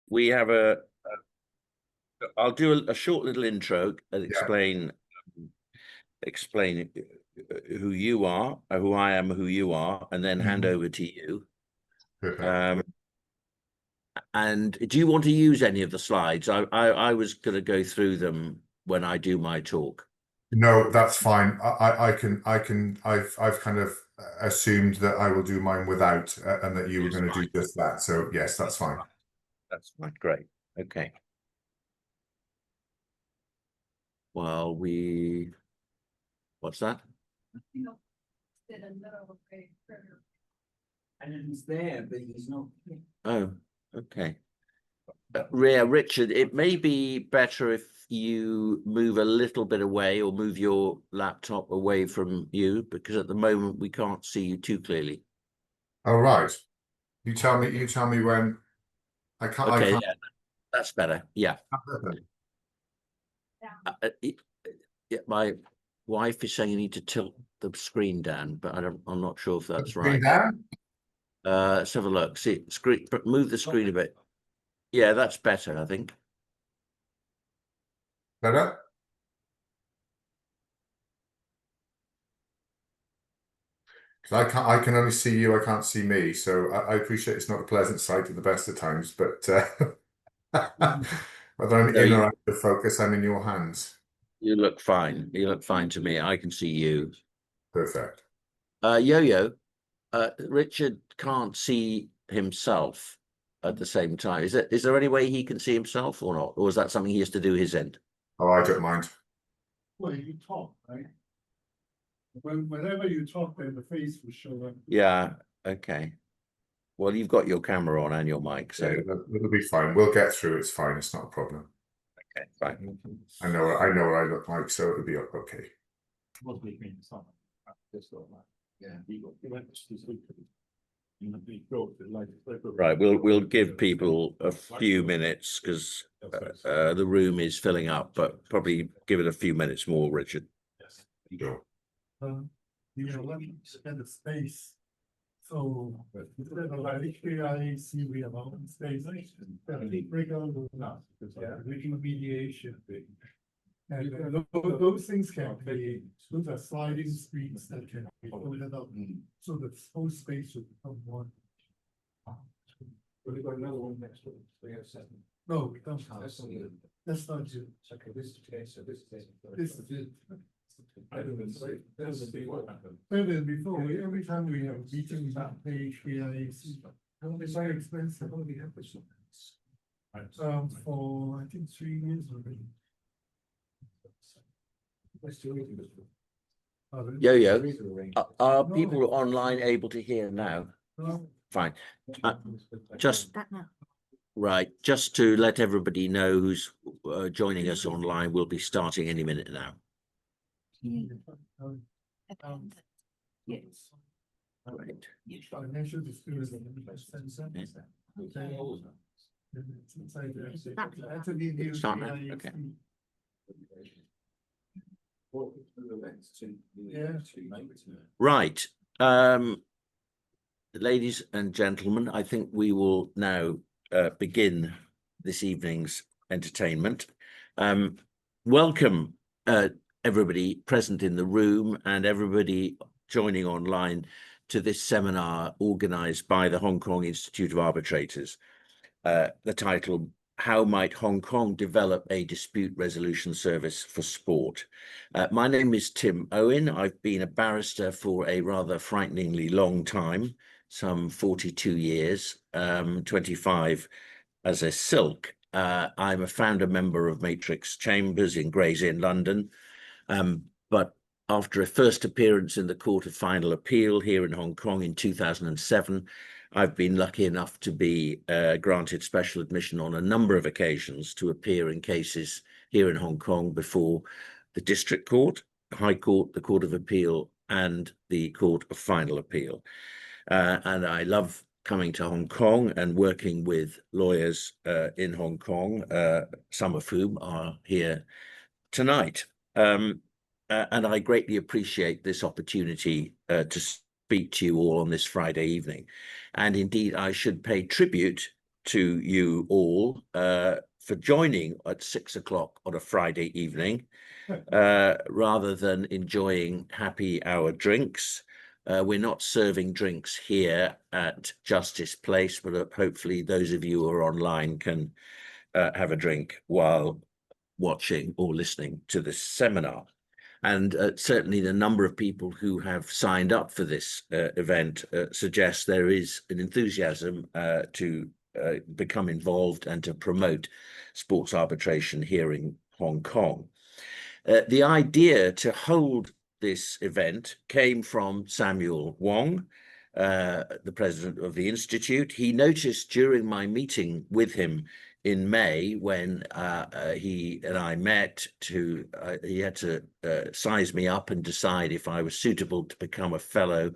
we have I'll do a short little intro and explain who you are, who I am, who you are, and then hand over to you. Perfect. And do you want to use any of the slides? I was going to go through them when I do my talk. No, that's fine. I've kind of assumed that I will do mine without, and that you were going to do just that. So yes, that's fine. That's fine. Great. Okay. Well, what's that? And he's there, but he's not. Oh, okay. Richard, it may be better if you move a little bit away or move your laptop away from you, because at the moment we can't see you too clearly. All right. You tell me when I can't. Okay, I can't. yeah, that's better. Yeah. Yeah, my wife is saying you need to tilt the screen down, but I'm not sure if that's right. Down? Let's have a look. See, move the screen a bit. Yeah, that's better, I think. Better? Because I can only see you, I can't see me. So I appreciate it's not a pleasant sight at the best of times, but whether I'm in or out of focus, I'm in your hands. You look fine. You look fine to me. I can see you. Perfect. Yo-Yo, Richard can't see himself at the same time. Is there any way he can see himself or not? Or is that something he has to do his end? Oh, I don't mind. Well, you talk, right? Whenever you talk, then the face will show up. Yeah, okay. Well, you've got your camera on and your mic, so yeah, it'll be fine. We'll get through. It's fine. It's not a problem. Okay, fine. I know what I look like, so it'll be okay. Right, we'll give people a few minutes because the room is filling up, but probably give it a few minutes more, Richard. Yes. Sure. Let me spend the space. So instead of HKIAC, we have open space. Regular mediation. And those things can be, those are sliding screens that can be opened up, so the whole space will become one. We've got another one next to it. We have 7. No, we don't. That's not it. Okay, this is okay. So this is it. Better than before. Every time we have a meeting about page HKIAC, it's very expensive. For I think 3 years already. Yo-Yo, are people online able to hear now? No. Fine. Just right, just to let everybody know who's joining us online, we'll be starting any minute now. Yes. Right. Financial disputes. Okay. Right. Ladies and gentlemen, I think we will now begin this evening's entertainment. Welcome everybody present in the room and everybody joining online to this seminar organized by the Hong Kong Institute of Arbitrators. The title, How Might Hong Kong Develop a Dispute Resolution Service for Sport? My name is Tim Owen. I've been a barrister for a rather frighteningly long time, some 42 years, 25 as a silk. I'm a founder member of Matrix Chambers in Gray's Inn, London. But after a first appearance in the Court of Final Appeal here in Hong Kong in 2007, I've been lucky enough to be granted special admission on a number of occasions to appear in cases here in Hong Kong before the District Court, High Court, the Court of Appeal, and the Court of Final Appeal. And I love coming to Hong Kong and working with lawyers in Hong Kong, some of whom are here tonight. And I greatly appreciate this opportunity to speak to you all on this Friday evening. And indeed, I should pay tribute to you all for joining at 6 o'clock on a Friday evening, rather than enjoying happy hour drinks. We're not serving drinks here at Justice Place, but hopefully those of you who are online can have a drink while watching or listening to this seminar. And certainly the number of people who have signed up for this event suggests there is an enthusiasm to become involved and to promote sports arbitration here in Hong Kong. The idea to hold this event came from Samuel Wong, the president of the Institute. He noticed during my meeting with him in May, when he and I met, he had to size me up and decide if I was suitable to become a fellow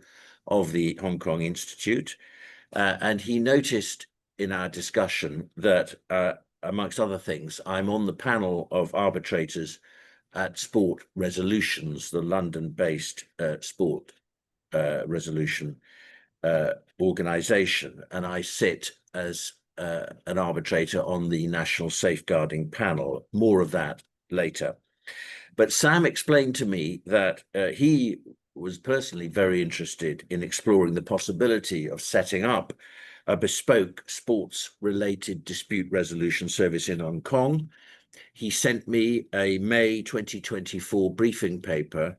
of the Hong Kong Institute. And he noticed in our discussion that, amongst other things, I'm on the panel of arbitrators at Sport Resolutions, the London-based sport resolution organisation, and I sit as an arbitrator on the National Safeguarding Panel. More of that later. But Sam explained to me that he was personally very interested in exploring the possibility of setting up a bespoke sports-related dispute resolution service in Hong Kong. He sent me a May 2024 briefing paper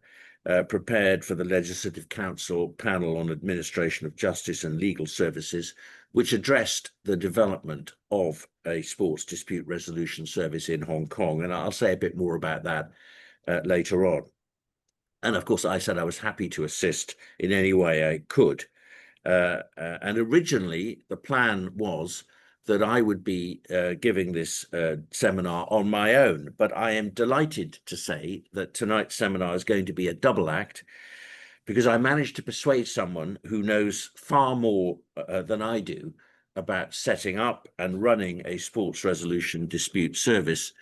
prepared for the Legislative Council Panel on Administration of Justice and Legal Services, which addressed the development of a sports dispute resolution service in Hong Kong. And I'll say a bit more about that later on. And of course, I said I was happy to assist in any way I could. And originally, the plan was that I would be giving this seminar on my own. But I am delighted to say that tonight's seminar is going to be a double act, because I managed to persuade someone who knows far more than I do about setting up and running a sports resolution dispute service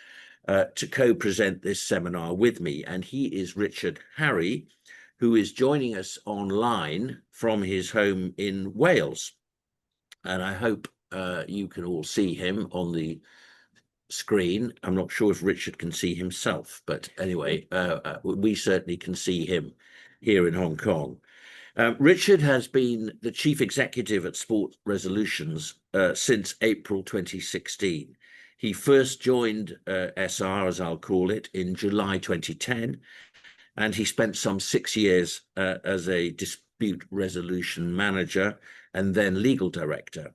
to co-present this seminar with me. And he is Richard Harry, who is joining us online from his home in Wales. And I hope you can all see him on the screen. I'm not sure if Richard can see himself, but anyway, we certainly can see him here in Hong Kong. Richard has been the chief executive at Sport Resolutions since April 2016. He first joined SR, as I'll call it, in July 2010, and he spent some 6 years as a dispute resolution manager and then legal director.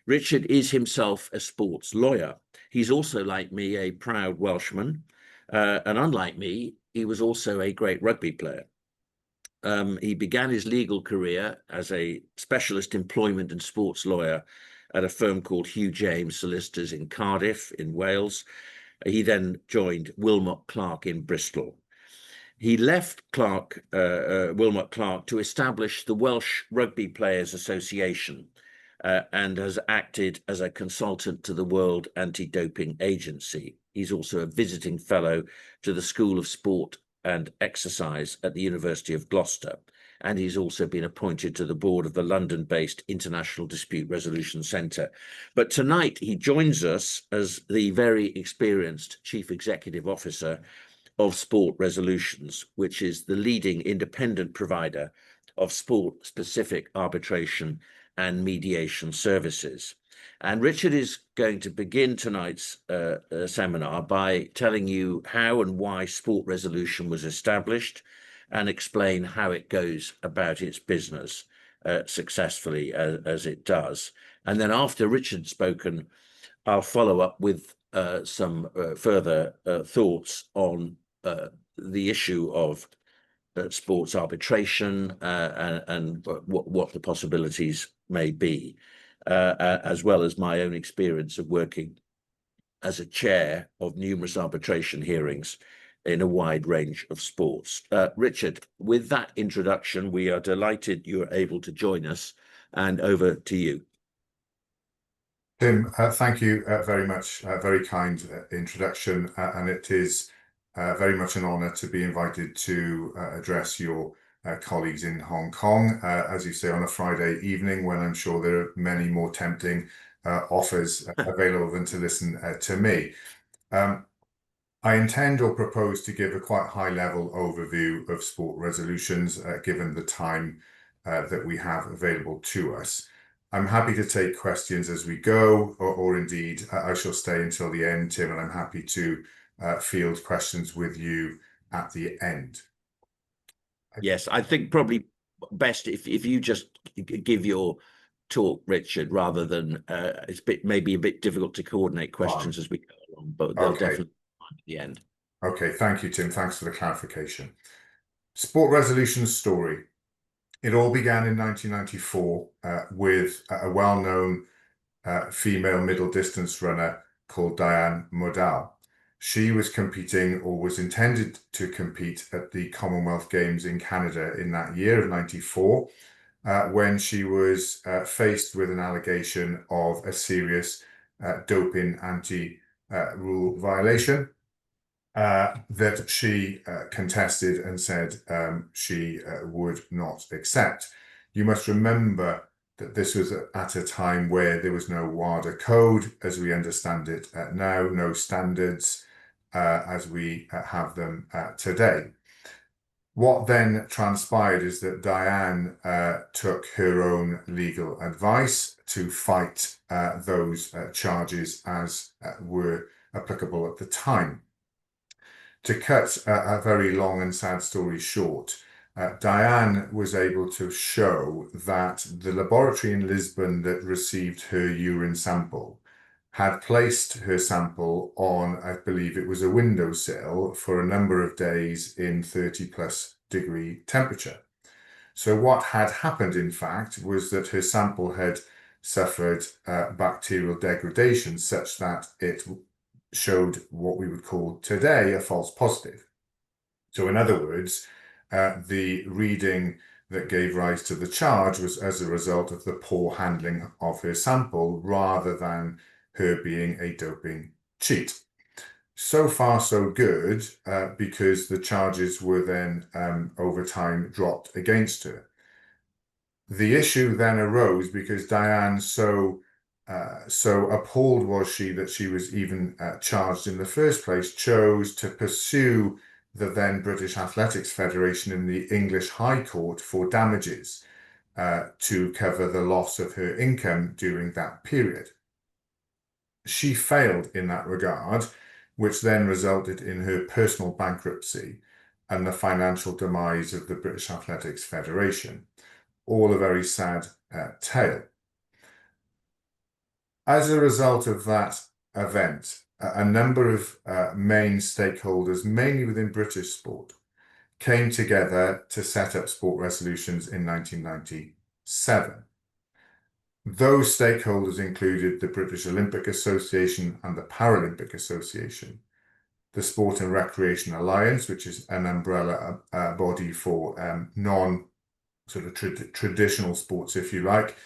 Richard is himself a sports lawyer. He's also, like me, a proud Welshman, and unlike me, he was also a great rugby player. He began his legal career as a specialist employment and sports lawyer at a firm called Hugh James Solicitors in Cardiff in Wales. He then joined Wilmot Clark in Bristol. He left Wilmot Clark to establish the Welsh Rugby Players Association and has acted as a consultant to the World Anti-Doping Agency. He's also a visiting fellow to the School of Sport and Exercise at the University of Gloucester, and he's also been appointed to the board of the London-based International Dispute Resolution Centre. But tonight he joins us as the very experienced Chief Executive Officer of Sport Resolutions, which is the leading independent provider of sport-specific arbitration and mediation services. And Richard is going to begin tonight's seminar by telling you how and why Sport Resolution was established and explain how it goes about its business successfully as it does. And then after Richard's spoken, I'll follow up with some further thoughts on the issue of sports arbitration and what the possibilities may be, as well as my own experience of working as a chair of numerous arbitration hearings in a wide range of sports. Richard, with that introduction, we are delighted you're able to join us, and over to you. Tim, thank you very much. Very kind introduction, and it is very much an honour to be invited to address your colleagues in Hong Kong, as you say, on a Friday evening when I'm sure there are many more tempting offers available than to listen to me. I intend or propose to give a quite high-level overview of sport resolutions, given the time that we have available to us. I'm happy to take questions as we go, or indeed, I shall stay until the end, Tim, and I'm happy to field questions with you at the end. Yes, I think probably best if you just give your talk, Richard, rather than it's maybe a bit difficult to coordinate questions as we go along, but they'll definitely find at the end. Okay, thank you, Tim. Thanks for the clarification. Sport resolution story. It all began in 1994 with a well-known female middle distance runner called Diane Modal. She was competing, or was intended to compete, at the Commonwealth Games in Canada in that year of 94, when she was faced with an allegation of a serious doping anti-rule violation that she contested and said she would not accept. You must remember that this was at a time where there was no WADA code as we understand it now, no standards as we have them today. What then transpired is that Diane took her own legal advice to fight those charges as were applicable at the time. To cut a very long and sad story short, Diane was able to show that the laboratory in Lisbon that received her urine sample had placed her sample on, I believe it was a windowsill, for a number of days in 30+ degree temperature. So what had happened, in fact, was that her sample had suffered bacterial degradation such that it showed what we would call today a false positive. So in other words, the reading that gave rise to the charge was as a result of the poor handling of her sample rather than her being a doping cheat. So far so good, because the charges were then over time dropped against her. The issue then arose because Diane so appalled was she that she was even charged in the first place, chose to pursue the then British Athletics Federation in the English High Court for damages to cover the loss of her income during that period. She failed in that regard, which then resulted in her personal bankruptcy and the financial demise of the British Athletics Federation. All a very sad tale. As a result of that event, a number of main stakeholders, mainly within British sport, came together to set up sport resolutions in 1997. Those stakeholders included the British Olympic Association and the Paralympic Association, the Sport and Recreation Alliance, which is an umbrella body for traditional sports, if you like,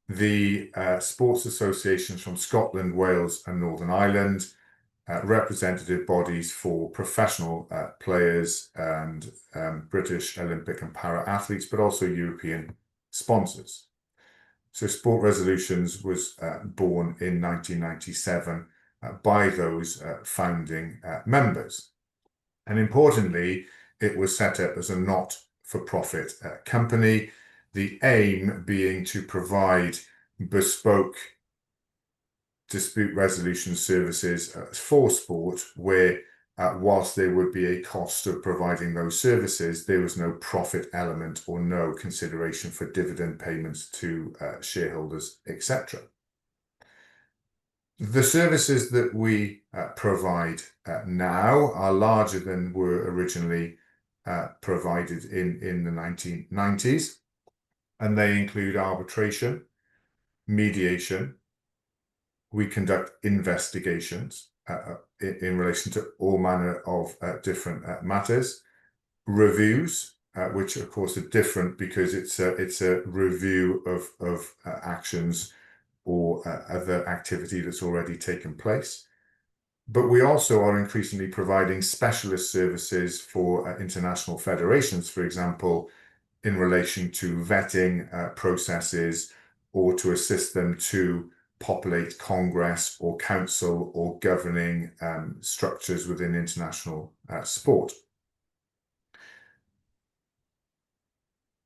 the sports associations from Scotland, Wales and Northern Ireland, representative bodies for professional players and British Olympic and para athletes, but also European sponsors. So Sport Resolutions was born in 1997 by those founding members. And importantly, it was set up as a not-for-profit company, the aim being to provide bespoke dispute resolution services for sport where whilst there would be a cost of providing those services, there was no profit element or no consideration for dividend payments to shareholders, etc. The services that we provide now are larger than were originally provided in the 1990s, and they include arbitration, mediation. We conduct investigations in relation to all manner of different matters, reviews, which of course are different because it's a review of actions or other activity that's already taken place. But we also are increasingly providing specialist services for international federations, for example, in relation to vetting processes or to assist them to populate Congress or council or governing structures within international sport.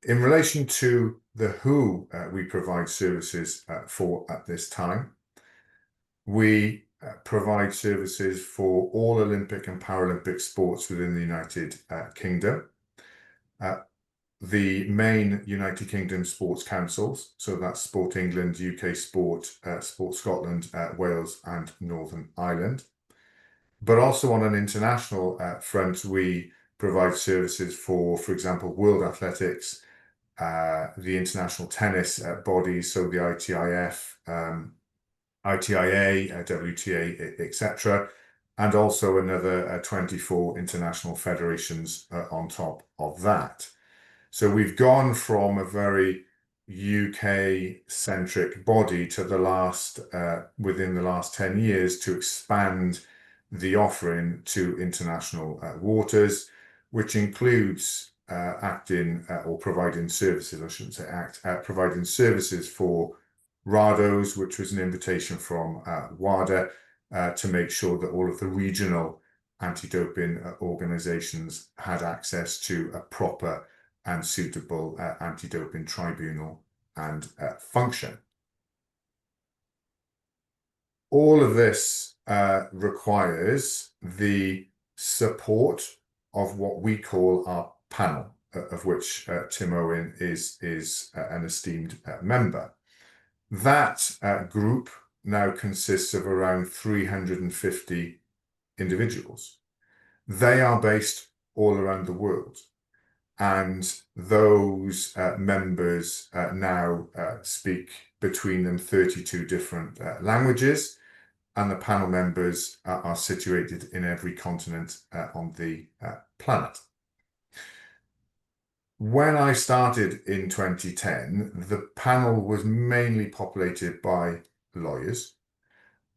In relation to the who we provide services for at this time, we provide services for all Olympic and Paralympic sports within the United Kingdom. The main United Kingdom sports councils, so that's Sport England, UK Sport, Sport Scotland, Wales and Northern Ireland. But also on an international front, we provide services for example, World Athletics, the international tennis bodies, so the ITIF, ITIA, WTA, etc., and also another 24 international federations on top of that. So we've gone from a very UK-centric body to within the last 10 years to expand the offering to international waters, which includes acting or providing services, I shouldn't say act, providing services for RADOs, which was an invitation from WADA to make sure that all of the regional anti-doping organisations had access to a proper and suitable anti-doping tribunal and function. All of this requires the support of what we call our panel, of which Tim Owen is an esteemed member. That group now consists of around 350 individuals. They are based all around the world. And those members now speak between them 32 different languages, and the panel members are situated in every continent on the planet. When I started in 2010, the panel was mainly populated by lawyers,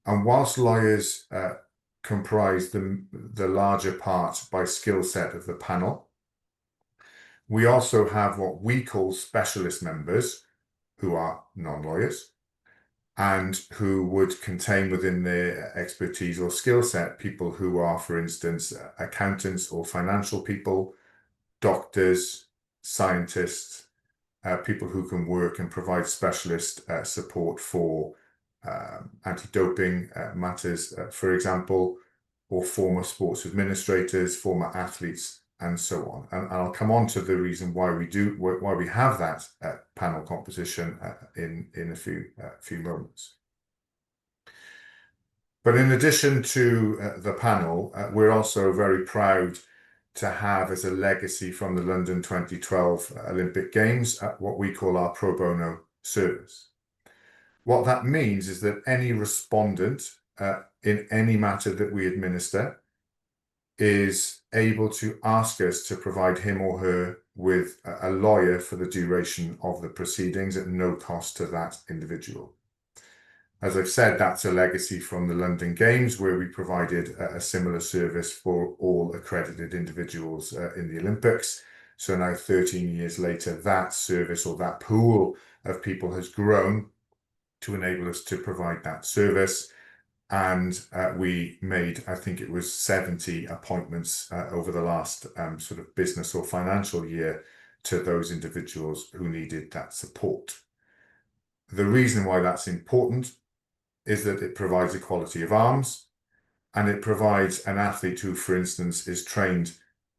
and whilst lawyers comprise the larger part by skill set of the panel, we also have what we call specialist members who are non-lawyers and who would contain within their expertise or skill set people who are, for instance, accountants or financial people, doctors, scientists, people who can work and provide specialist support for anti-doping matters, for example, or former sports administrators, former athletes, and so on. And I'll come on to the reason why we have that panel composition in a few moments. But in addition to the panel, we're also very proud to have as a legacy from the London 2012 Olympic Games what we call our pro bono service. What that means is that any respondent in any matter that we administer is able to ask us to provide him or her with a lawyer for the duration of the proceedings at no cost to that individual. As I've said, that's a legacy from the London Games, where we provided a similar service for all accredited individuals in the Olympics. So now 13 years later, that service or that pool of people has grown to enable us to provide that service. And we made, I think it was 70 appointments over the last sort of business or financial year to those individuals who needed that support. The reason why that's important is that it provides equality of arms, and it provides an athlete who, for instance, is trained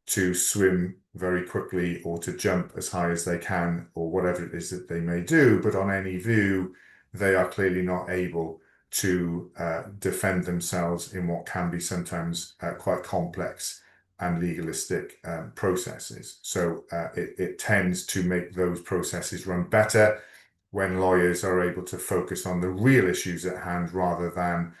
to swim very quickly or to jump as high as they can, or whatever it is that they may do, but on any view, they are clearly not able to defend themselves in what can be sometimes quite complex and legalistic processes. So it tends to make those processes run better when lawyers are able to focus on the real issues at hand rather than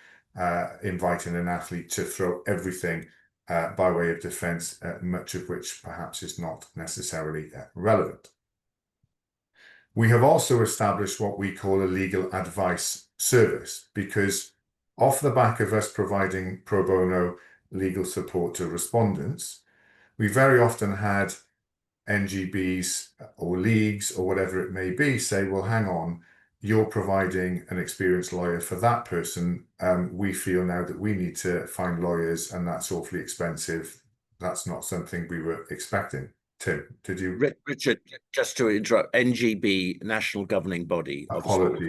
inviting an athlete to throw everything by way of defence, much of which perhaps is not necessarily relevant. We have also established what we call a legal advice service, because off the back of us providing pro bono legal support to respondents, we very often had NGBs or leagues or whatever it may be say, well, hang on, you're providing an experienced lawyer for that person. We feel now that we need to find lawyers, and that's awfully expensive. That's not something we were expecting. Tim, did you? Richard, just to interrupt, NGB, National Governing Body of Sport.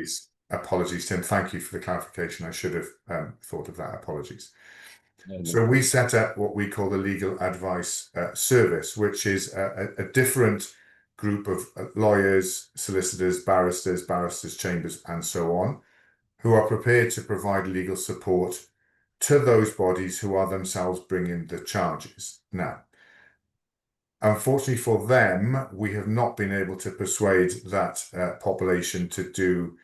Apologies, Tim. Thank you for the clarification. I should have thought of that. Apologies. No. So we set up what we call the Legal Advice Service, which is a different group of lawyers, solicitors, barristers' chambers, and so on, who are prepared to provide legal support to those bodies who are themselves bringing the charges. Now, unfortunately for them, we have not been able to persuade that population to do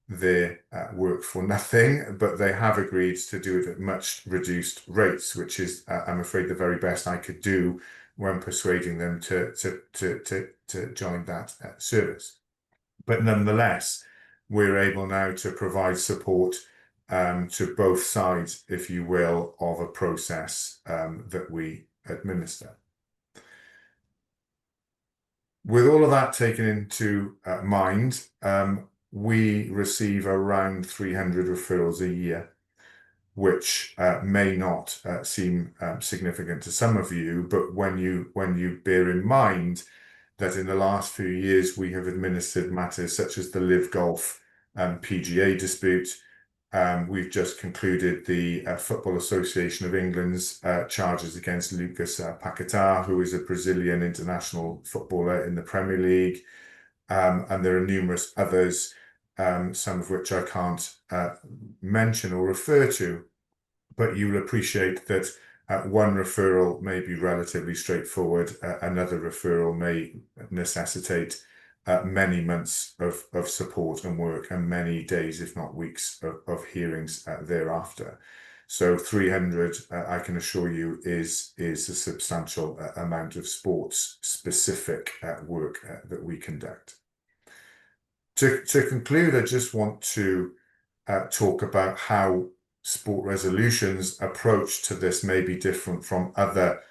their work for nothing, but they have agreed to do it at much reduced rates, which is, I'm afraid, the very best I could do when persuading them to join that service. But nonetheless, we're able now to provide support to both sides, if you will, of a process that we administer. With all of that taken into mind, we receive around 300 referrals a year, which may not seem significant to some of you, but when you bear in mind that in the last few years we have administered matters such as the Live Golf PGA dispute, we've just concluded the Football Association of England's charges against Lucas Paquetá, who is a Brazilian international footballer in the Premier League, and there are numerous others, some of which I can't mention or refer to, but you will appreciate that one referral may be relatively straightforward, another referral may necessitate many months of support and work, and many days, if not weeks, of hearings thereafter. So 300, I can assure you, is a substantial amount of sports-specific work that we conduct. To conclude, I just want to talk about how sport resolutions approach to this may be different from other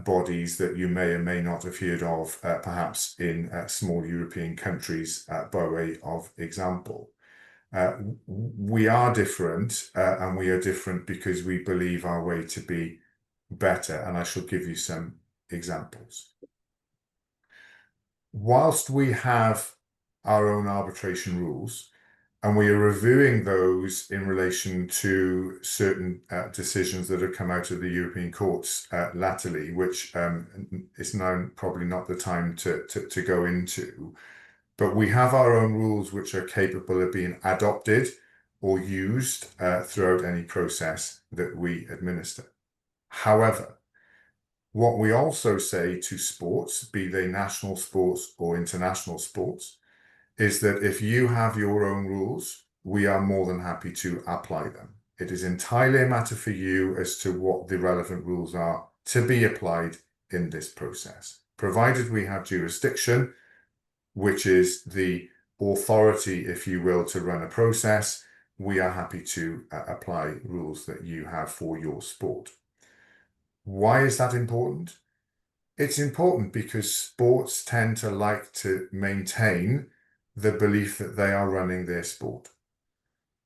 bodies that you may or may not have heard of, perhaps in small European countries, by way of example. We are different, and we are different because we believe our way to be better, and I shall give you some examples. Whilst we have our own arbitration rules, and we are reviewing those in relation to certain decisions that have come out of the European courts latterly, which is now probably not the time to go into. But we have our own rules which are capable of being adopted or used throughout any process that we administer. However, what we also say to sports, be they national sports or international sports, is that if you have your own rules, we are more than happy to apply them. It is entirely a matter for you as to what the relevant rules are to be applied in this process. Provided we have jurisdiction, which is the authority, if you will, to run a process, we are happy to apply rules that you have for your sport. Why is that important? It's important because sports tend to like to maintain the belief that they are running their sport.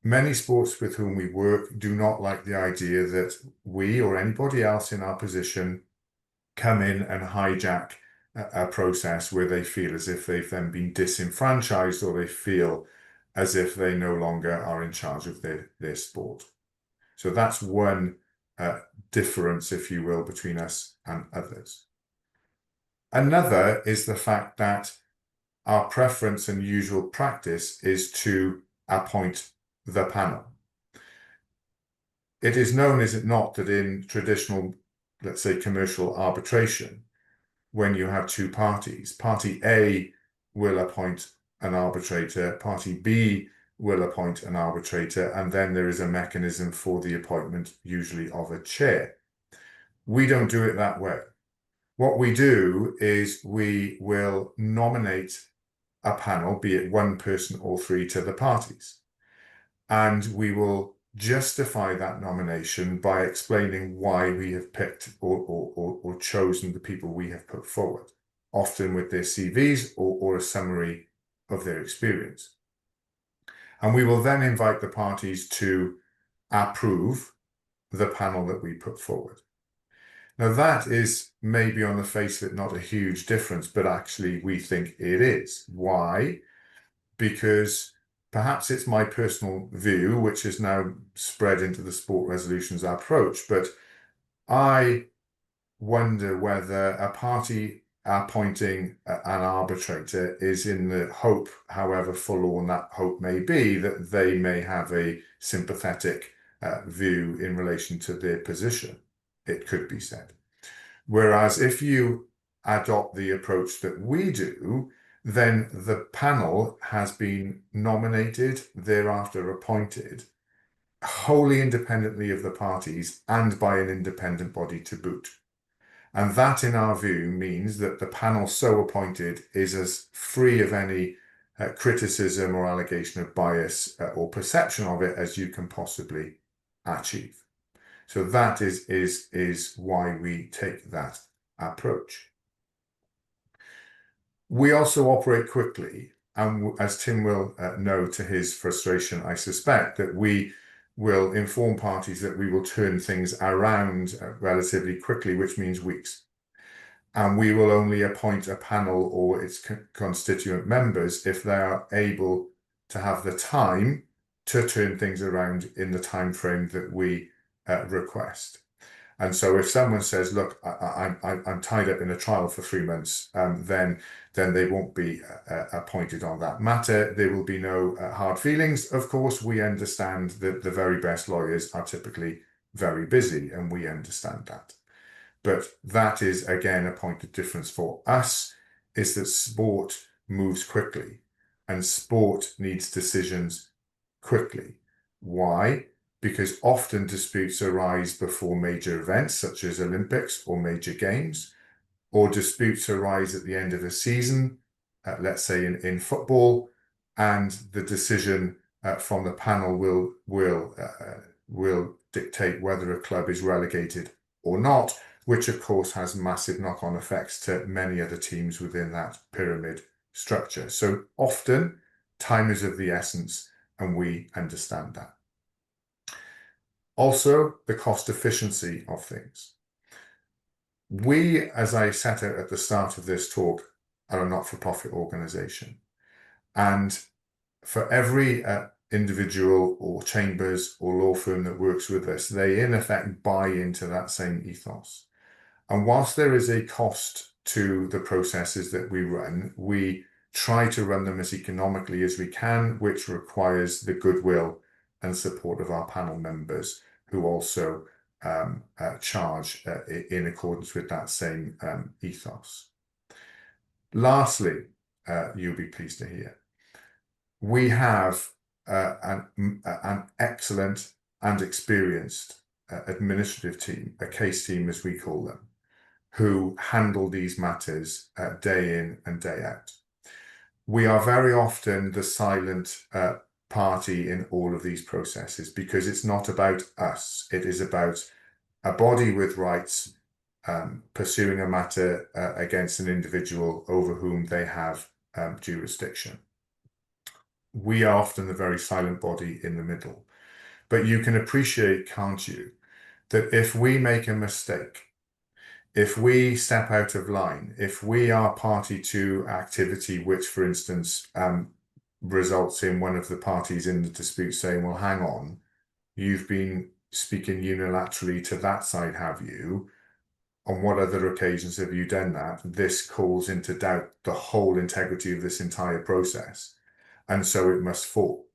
Many sports with whom we work do not like the idea that we or anybody else in our position come in and hijack a process where they feel as if they've then been disenfranchised, or they feel as if they no longer are in charge of their sport. So that's one difference, if you will, between us and others. Another is the fact that our preference and usual practice is to appoint the panel. It is known, is it not, that in traditional, let's say, commercial arbitration, when you have two parties, party A will appoint an arbitrator, party B will appoint an arbitrator, and then there is a mechanism for the appointment, usually of a chair. We don't do it that way. What we do is we will nominate a panel, be it one person or three, to the parties. And we will justify that nomination by explaining why we have picked or chosen the people we have put forward, often with their CVs or a summary of their experience. And we will then invite the parties to approve the panel that we put forward. Now, that is maybe on the face of it not a huge difference, but actually we think it is. Why? Because perhaps it's my personal view, which is now spread into the sport resolutions approach, but I wonder whether a party appointing an arbitrator is in the hope, however forlorn that hope may be, that they may have a sympathetic view in relation to their position, it could be said. Whereas if you adopt the approach that we do, then the panel has been nominated, thereafter appointed, wholly independently of the parties and by an independent body to boot. And that, in our view, means that the panel so appointed is as free of any criticism or allegation of bias or perception of it as you can possibly achieve. So that is why we take that approach. We also operate quickly, and as Tim will know to his frustration, I suspect, that we will inform parties that we will turn things around relatively quickly, which means weeks. And we will only appoint a panel or its constituent members if they are able to have the time to turn things around in the time frame that we request. And so if someone says, look, I'm tied up in a trial for 3 months, then they won't be appointed on that matter. There will be no hard feelings. Of course, we understand that the very best lawyers are typically very busy, and we understand that. But that is, again, a point of difference for us, is that sport moves quickly and sport needs decisions quickly. Why? Because often disputes arise before major events such as Olympics or major games, or disputes arise at the end of a season, let's say in football, and the decision from the panel will dictate whether a club is relegated or not, which of course has massive knock-on effects to many other teams within that pyramid structure. So often time is of the essence, and we understand that. Also, the cost efficiency of things. We, as I set out at the start of this talk, are a not-for-profit organisation. And for every individual or chambers or law firm that works with us, they in effect buy into that same ethos. And whilst there is a cost to the processes that we run, we try to run them as economically as we can, which requires the goodwill and support of our panel members, who also charge in accordance with that same ethos. Lastly, you'll be pleased to hear, we have an excellent and experienced administrative team, a case team as we call them, who handle these matters day in and day out. We are very often the silent party in all of these processes, because it's not about us. It is about a body with rights pursuing a matter against an individual over whom they have jurisdiction. We are often the very silent body in the middle. But you can appreciate, can't you, that if we make a mistake, if we step out of line, if we are party to activity which, for instance, results in one of the parties in the dispute saying, well, hang on, you've been speaking unilaterally to that side, have you? On what other occasions have you done that? This calls into doubt the whole integrity of this entire process, and so it must fall.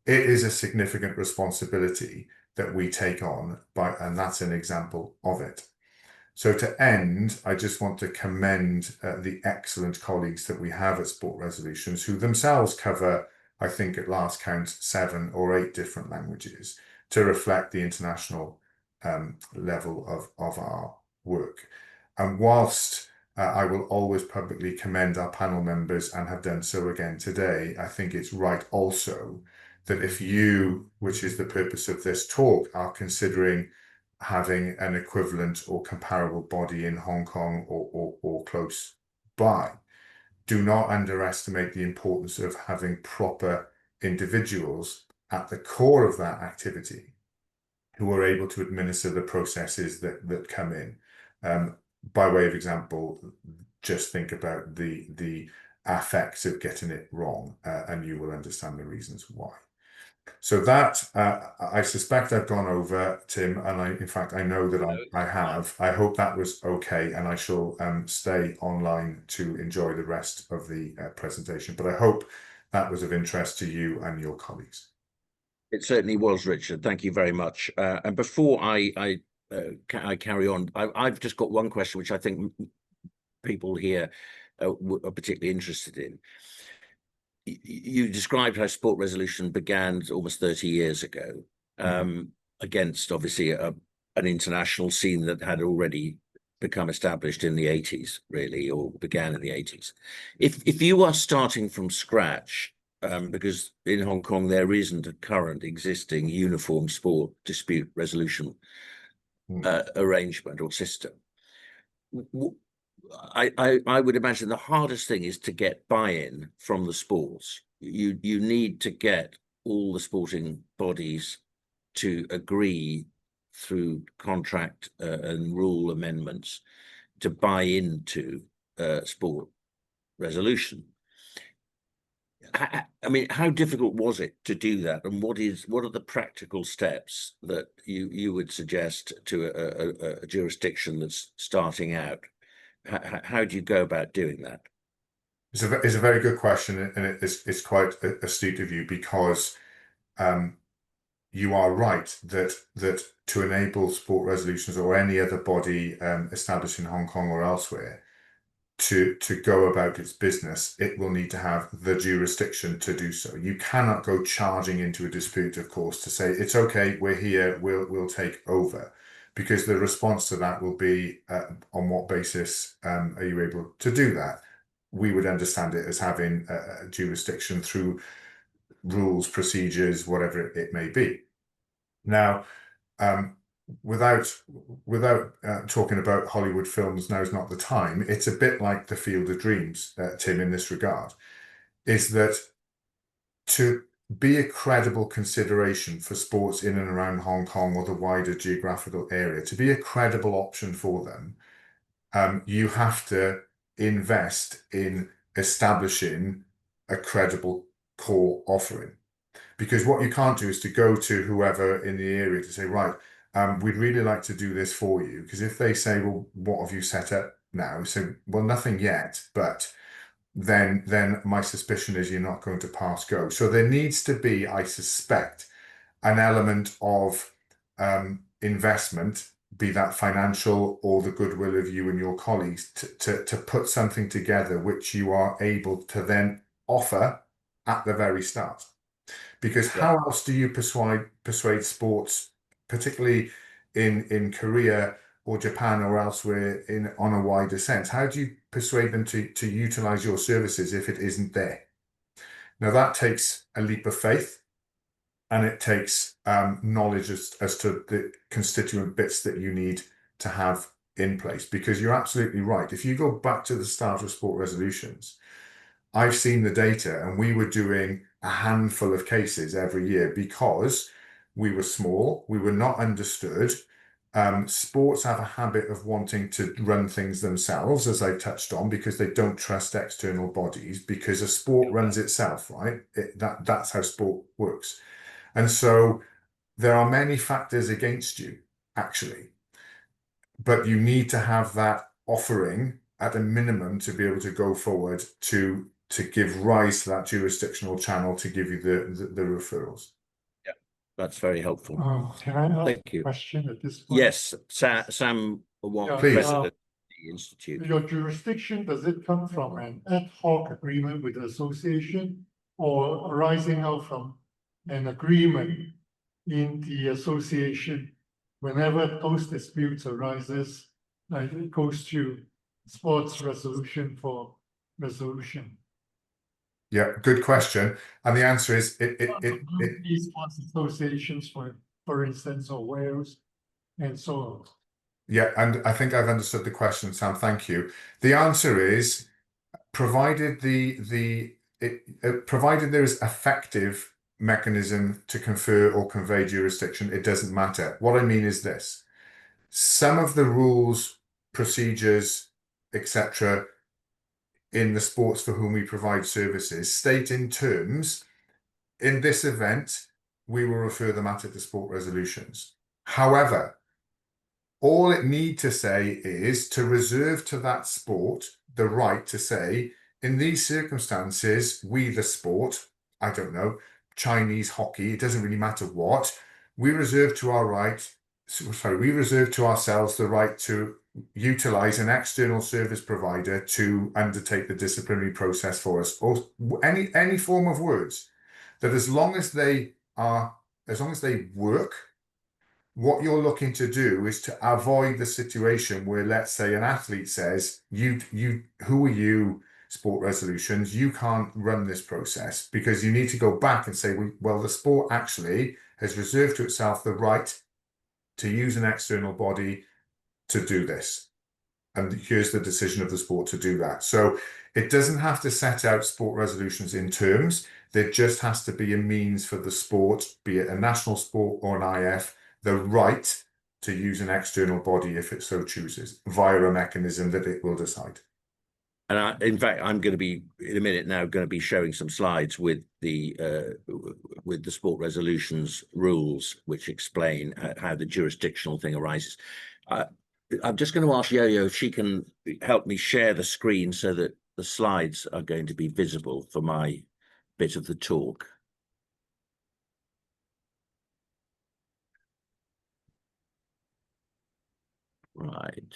It is a significant responsibility that we take on, and that's an example of it. So to end, I just want to commend the excellent colleagues that we have at Sport Resolutions, who themselves cover, I think at last count, 7 or 8 different languages to reflect the international level of our work. And whilst I will always publicly commend our panel members, and have done so again today, I think it's right also that if you, which is the purpose of this talk, are considering having an equivalent or comparable body in Hong Kong or close by, do not underestimate the importance of having proper individuals at the core of that activity who are able to administer the processes that come in. By way of example, just think about the affects of getting it wrong, and you will understand the reasons why. So that, I suspect I've gone over, Tim, and in fact, I know that I have. I hope that was okay, and I shall stay online to enjoy the rest of the presentation. But I hope that was of interest to you and your colleagues. It certainly was, Richard. Thank you very much. And before I carry on, I've just got one question, which I think people here are particularly interested in. You described how sport resolution began almost 30 years ago, against obviously an international scene that had already become established in the 80s, really, or began in the 80s. If you are starting from scratch, because in Hong Kong there isn't a current existing uniform sport dispute resolution arrangement or system, I would imagine the hardest thing is to get buy-in from the sports. You need to get all the sporting bodies to agree through contract and rule amendments to buy into sport resolution. I mean, how difficult was it to do that, and what are the practical steps that you would suggest to a jurisdiction that's starting out? How do you go about doing that? It's a very good question, and it's quite astute of you, because you are right that to enable sport resolutions or any other body established in Hong Kong or elsewhere to go about its business, it will need to have the jurisdiction to do so. You cannot go charging into a dispute, of course, to say it's okay, we're here, we'll take over, because the response to that will be on what basis are you able to do that? We would understand it as having a jurisdiction through rules, procedures, whatever it may be. Now, without talking about Hollywood films, now's not the time. It's a bit like the Field of Dreams, Tim, in this regard, is that to be a credible consideration for sports in and around Hong Kong or the wider geographical area, to be a credible option for them, you have to invest in establishing a credible core offering. Because what you can't do is to go to whoever in the area to say, right, we'd really like to do this for you. Because if they say, well, what have you set up now? So, well, nothing yet, but then my suspicion is you're not going to pass go. So there needs to be, I suspect, an element of investment, be that financial or the goodwill of you and your colleagues, to put something together which you are able to then offer at the very start. Because how else do you persuade sports, particularly in Korea or Japan or elsewhere on a wider sense? How do you persuade them to utilize your services if it isn't there? Now, that takes a leap of faith, and it takes knowledge as to the constituent bits that you need to have in place. Because you're absolutely right. If you go back to the start of sport resolutions, I've seen the data, and we were doing a handful of cases every year because we were small, we were not understood. Sports have a habit of wanting to run things themselves, as I touched on, because they don't trust external bodies, because a sport runs itself, right? That's how sport works. And so there are many factors against you, actually, but you need to have that offering at a minimum to be able to go forward to give rise to that jurisdictional channel to give you the referrals. Yeah, that's very helpful. Can I ask Thank you. a question at this point? Yes, Sam, Please. President of the Institute. Your jurisdiction, does it come from an ad hoc agreement with the association, or arising out from an agreement in the association? Whenever those disputes arises, it goes to sports resolution for resolution. Yeah, good question. And the answer is These sports associations, for instance, or Wales, and so on. Yeah, and I think I've understood the question, Sam. Thank you. The answer is provided provided there is effective mechanism to confer or convey jurisdiction, it doesn't matter. What I mean is this: some of the rules, procedures, etc., in the sports for whom we provide services state in terms, in this event, we will refer the matter to sport resolutions. However, all it need to say is to reserve to that sport the right to say, in these circumstances, we, the sport, I don't know, Chinese hockey, it doesn't really matter what, we reserve to ourselves the right to utilize an external service provider to undertake the disciplinary process for us, or any form of words that as long as they work, what you're looking to do is to avoid the situation where, let's say, an athlete says, who are you, sport resolutions, you can't run this process, because you need to go back and say, well, the sport actually has reserved to itself the right to use an external body to do this. And here's the decision of the sport to do that. So it doesn't have to set out sport resolutions in terms. There just has to be a means for the sport, be it a national sport or an IF, the right to use an external body if it so chooses, via a mechanism that it will decide. And in fact, I'm going to be in a minute now going to be showing some slides with the sport resolutions rules, which explain how the jurisdictional thing arises. I'm just going to ask Yo-Yo if she can help me share the screen so that the slides are going to be visible for my bit of the talk. Right.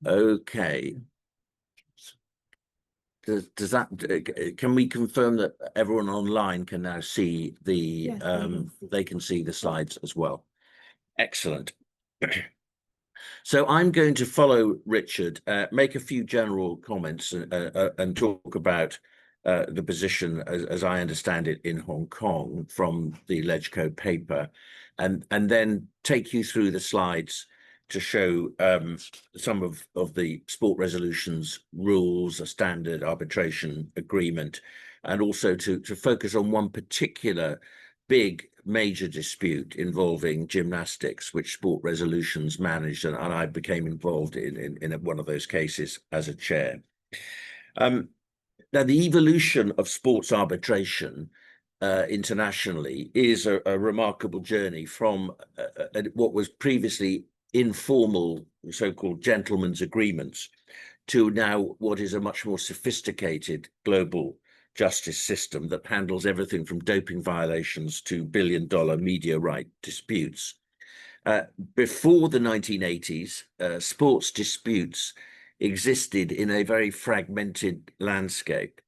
Okay. Does that, can we confirm that everyone online can now see the, Yes, they can see the slides as well? Excellent. So I'm going to follow Richard, make a few general comments and talk about the position as I understand it in Hong Kong from the LegCo paper, and then take you through the slides to show some of the sport resolutions rules, a standard arbitration agreement, and also to focus on one particular big major dispute involving gymnastics, which sport resolutions managed, and I became involved in one of those cases as a chair. Now, the evolution of sports arbitration internationally is a remarkable journey from what was previously informal, so-called gentlemen's agreements, to now what is a much more sophisticated global justice system that handles everything from doping violations to billion-dollar media right disputes. Before the 1980s, sports disputes existed in a very fragmented landscape.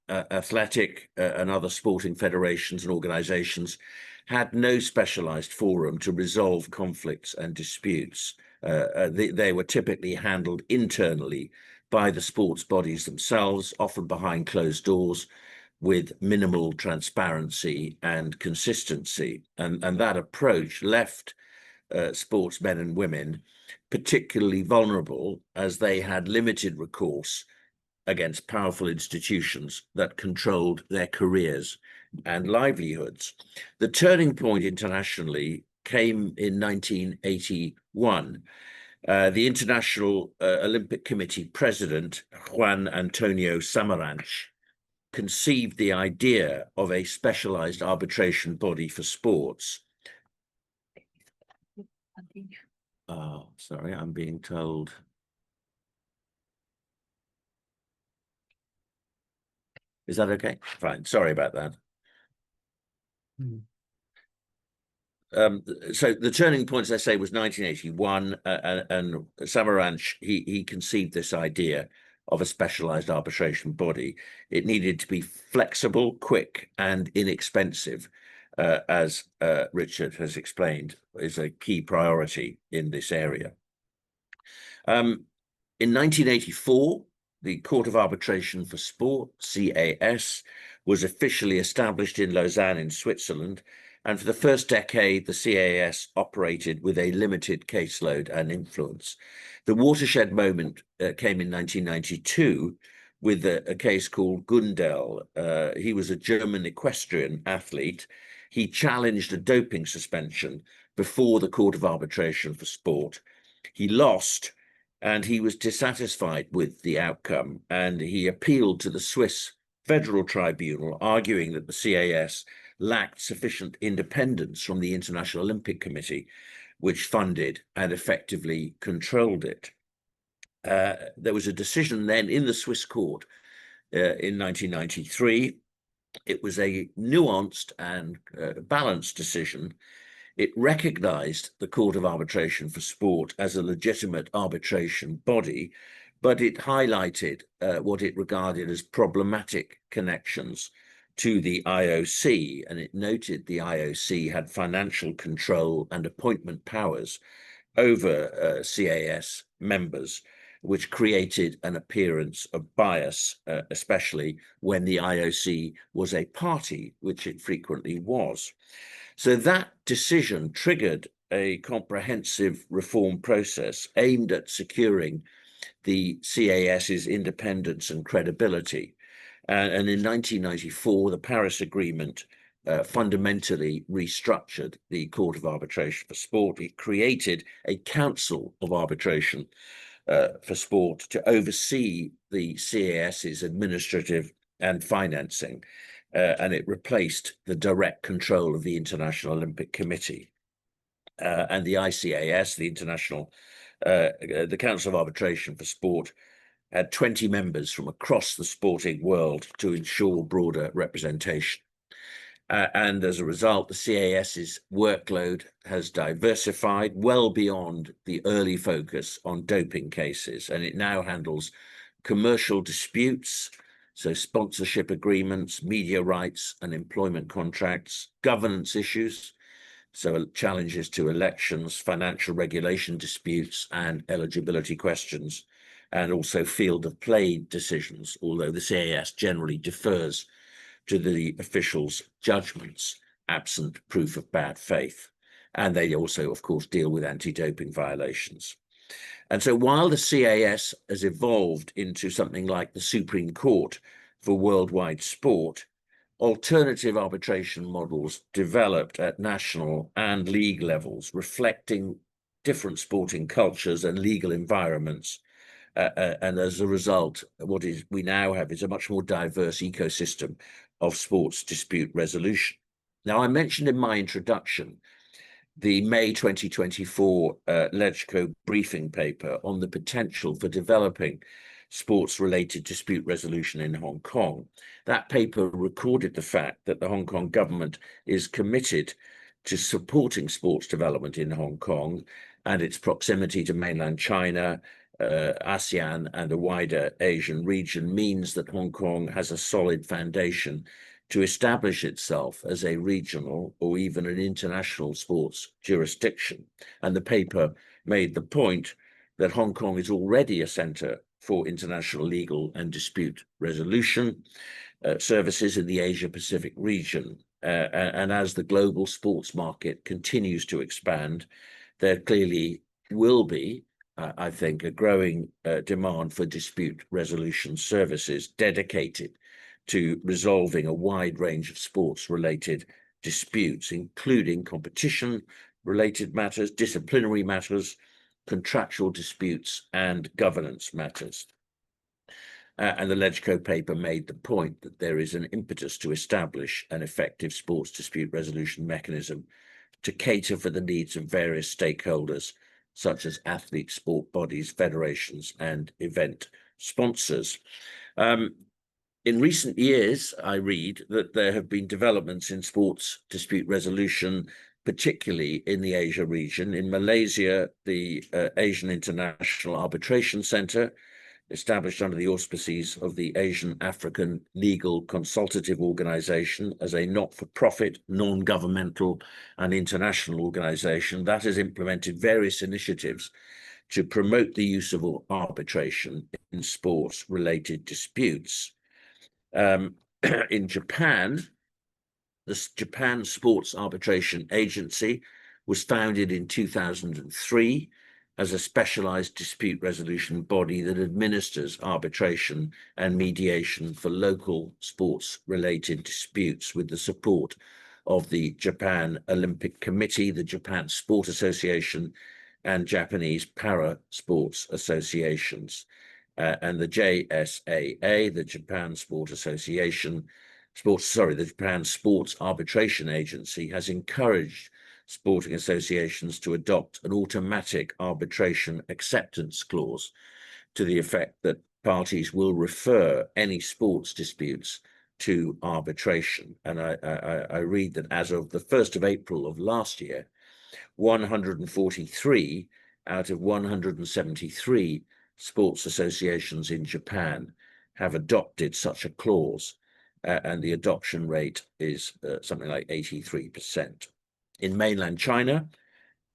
Athletic and other sporting federations and organizations had no specialized forum to resolve conflicts and disputes. They were typically handled internally by the sports bodies themselves, often behind closed doors, with minimal transparency and consistency. And that approach left sportsmen and women particularly vulnerable, as they had limited recourse against powerful institutions that controlled their careers and livelihoods. The turning point internationally came in 1981. The International Olympic Committee president, Juan Antonio Samaranch, conceived the idea of a specialized arbitration body for sports. Oh, sorry, I'm being told. Is that okay? Fine. Sorry about that. So the turning point, as I say, was 1981, and Samaranch, he conceived this idea of a specialized arbitration body. It needed to be flexible, quick, and inexpensive, as Richard has explained, is a key priority in this area. In 1984, the Court of Arbitration for Sport, CAS, was officially established in Lausanne in Switzerland, And for the first decade, the CAS operated with a limited caseload and influence. The watershed moment came in 1992 with a case called Gundel. He was a German equestrian athlete. He challenged a doping suspension before the Court of Arbitration for Sport. He lost, and he was dissatisfied with the outcome, and he appealed to the Swiss Federal Tribunal, arguing that the CAS lacked sufficient independence from the International Olympic Committee, which funded and effectively controlled it. There was a decision then in the Swiss court in 1993. It was a nuanced and balanced decision. It recognized the Court of Arbitration for Sport as a legitimate arbitration body, but it highlighted what it regarded as problematic connections to the IOC, and it noted the IOC had financial control and appointment powers over CAS members, which created an appearance of bias, especially when the IOC was a party, which it frequently was. So that decision triggered a comprehensive reform process aimed at securing the CAS's independence and credibility. And in 1994, the Paris Agreement fundamentally restructured the Court of Arbitration for Sport. It created a Council of Arbitration for Sport to oversee the CAS's administrative and financing, and it replaced the direct control of the International Olympic Committee. And the ICAS, the Council of Arbitration for Sport, had 20 members from across the sporting world to ensure broader representation. And as a result, the CAS's workload has diversified well beyond the early focus on doping cases, and it now handles commercial disputes, so sponsorship agreements, media rights and employment contracts, governance issues, so challenges to elections, financial regulation disputes and eligibility questions, and also field of play decisions, although the CAS generally defers to the officials' judgments absent proof of bad faith. And they also, of course, deal with anti-doping violations. And so while the CAS has evolved into something like the Supreme Court for worldwide sport, alternative arbitration models developed at national and league levels, reflecting different sporting cultures and legal environments. And as a result, we now have is a much more diverse ecosystem of sports dispute resolution. Now, I mentioned in my introduction the May 2024 LegCo briefing paper on the potential for developing sports-related dispute resolution in Hong Kong. That paper recorded the fact that the Hong Kong government is committed to supporting sports development in Hong Kong, and its proximity to mainland China, ASEAN and a wider Asian region means that Hong Kong has a solid foundation to establish itself as a regional or even an international sports jurisdiction. And the paper made the point that Hong Kong is already a centre for international legal and dispute resolution services in the Asia-Pacific region. And as the global sports market continues to expand, there clearly will be, I think, a growing demand for dispute resolution services dedicated to resolving a wide range of sports-related disputes, including competition-related matters, disciplinary matters, contractual disputes, and governance matters. And the LegCo paper made the point that there is an impetus to establish an effective sports dispute resolution mechanism to cater for the needs of various stakeholders, such as athletes, sport bodies, federations, and event sponsors. In recent years, I read that there have been developments in sports dispute resolution, particularly in the Asia region. In Malaysia, the Asian International Arbitration Centre, established under the auspices of the Asian African Legal Consultative Organization as a not-for-profit, non-governmental and international organization, that has implemented various initiatives to promote the use of arbitration in sports-related disputes. In Japan, the Japan Sports Arbitration Agency was founded in 2003 as a specialized dispute resolution body that administers arbitration and mediation for local sports-related disputes with the support of the Japan Olympic Committee, the Japan Sport Association, and Japanese Para Sports Associations. And the JSAA, the Japan Sport Association, the Japan Sports Arbitration Agency, has encouraged sporting associations to adopt an automatic arbitration acceptance clause to the effect that parties will refer any sports disputes to arbitration. And I read that as of the 1st of April of last year, 143 out of 173 sports associations in Japan have adopted such a clause, and the adoption rate is something like 83%. In mainland China,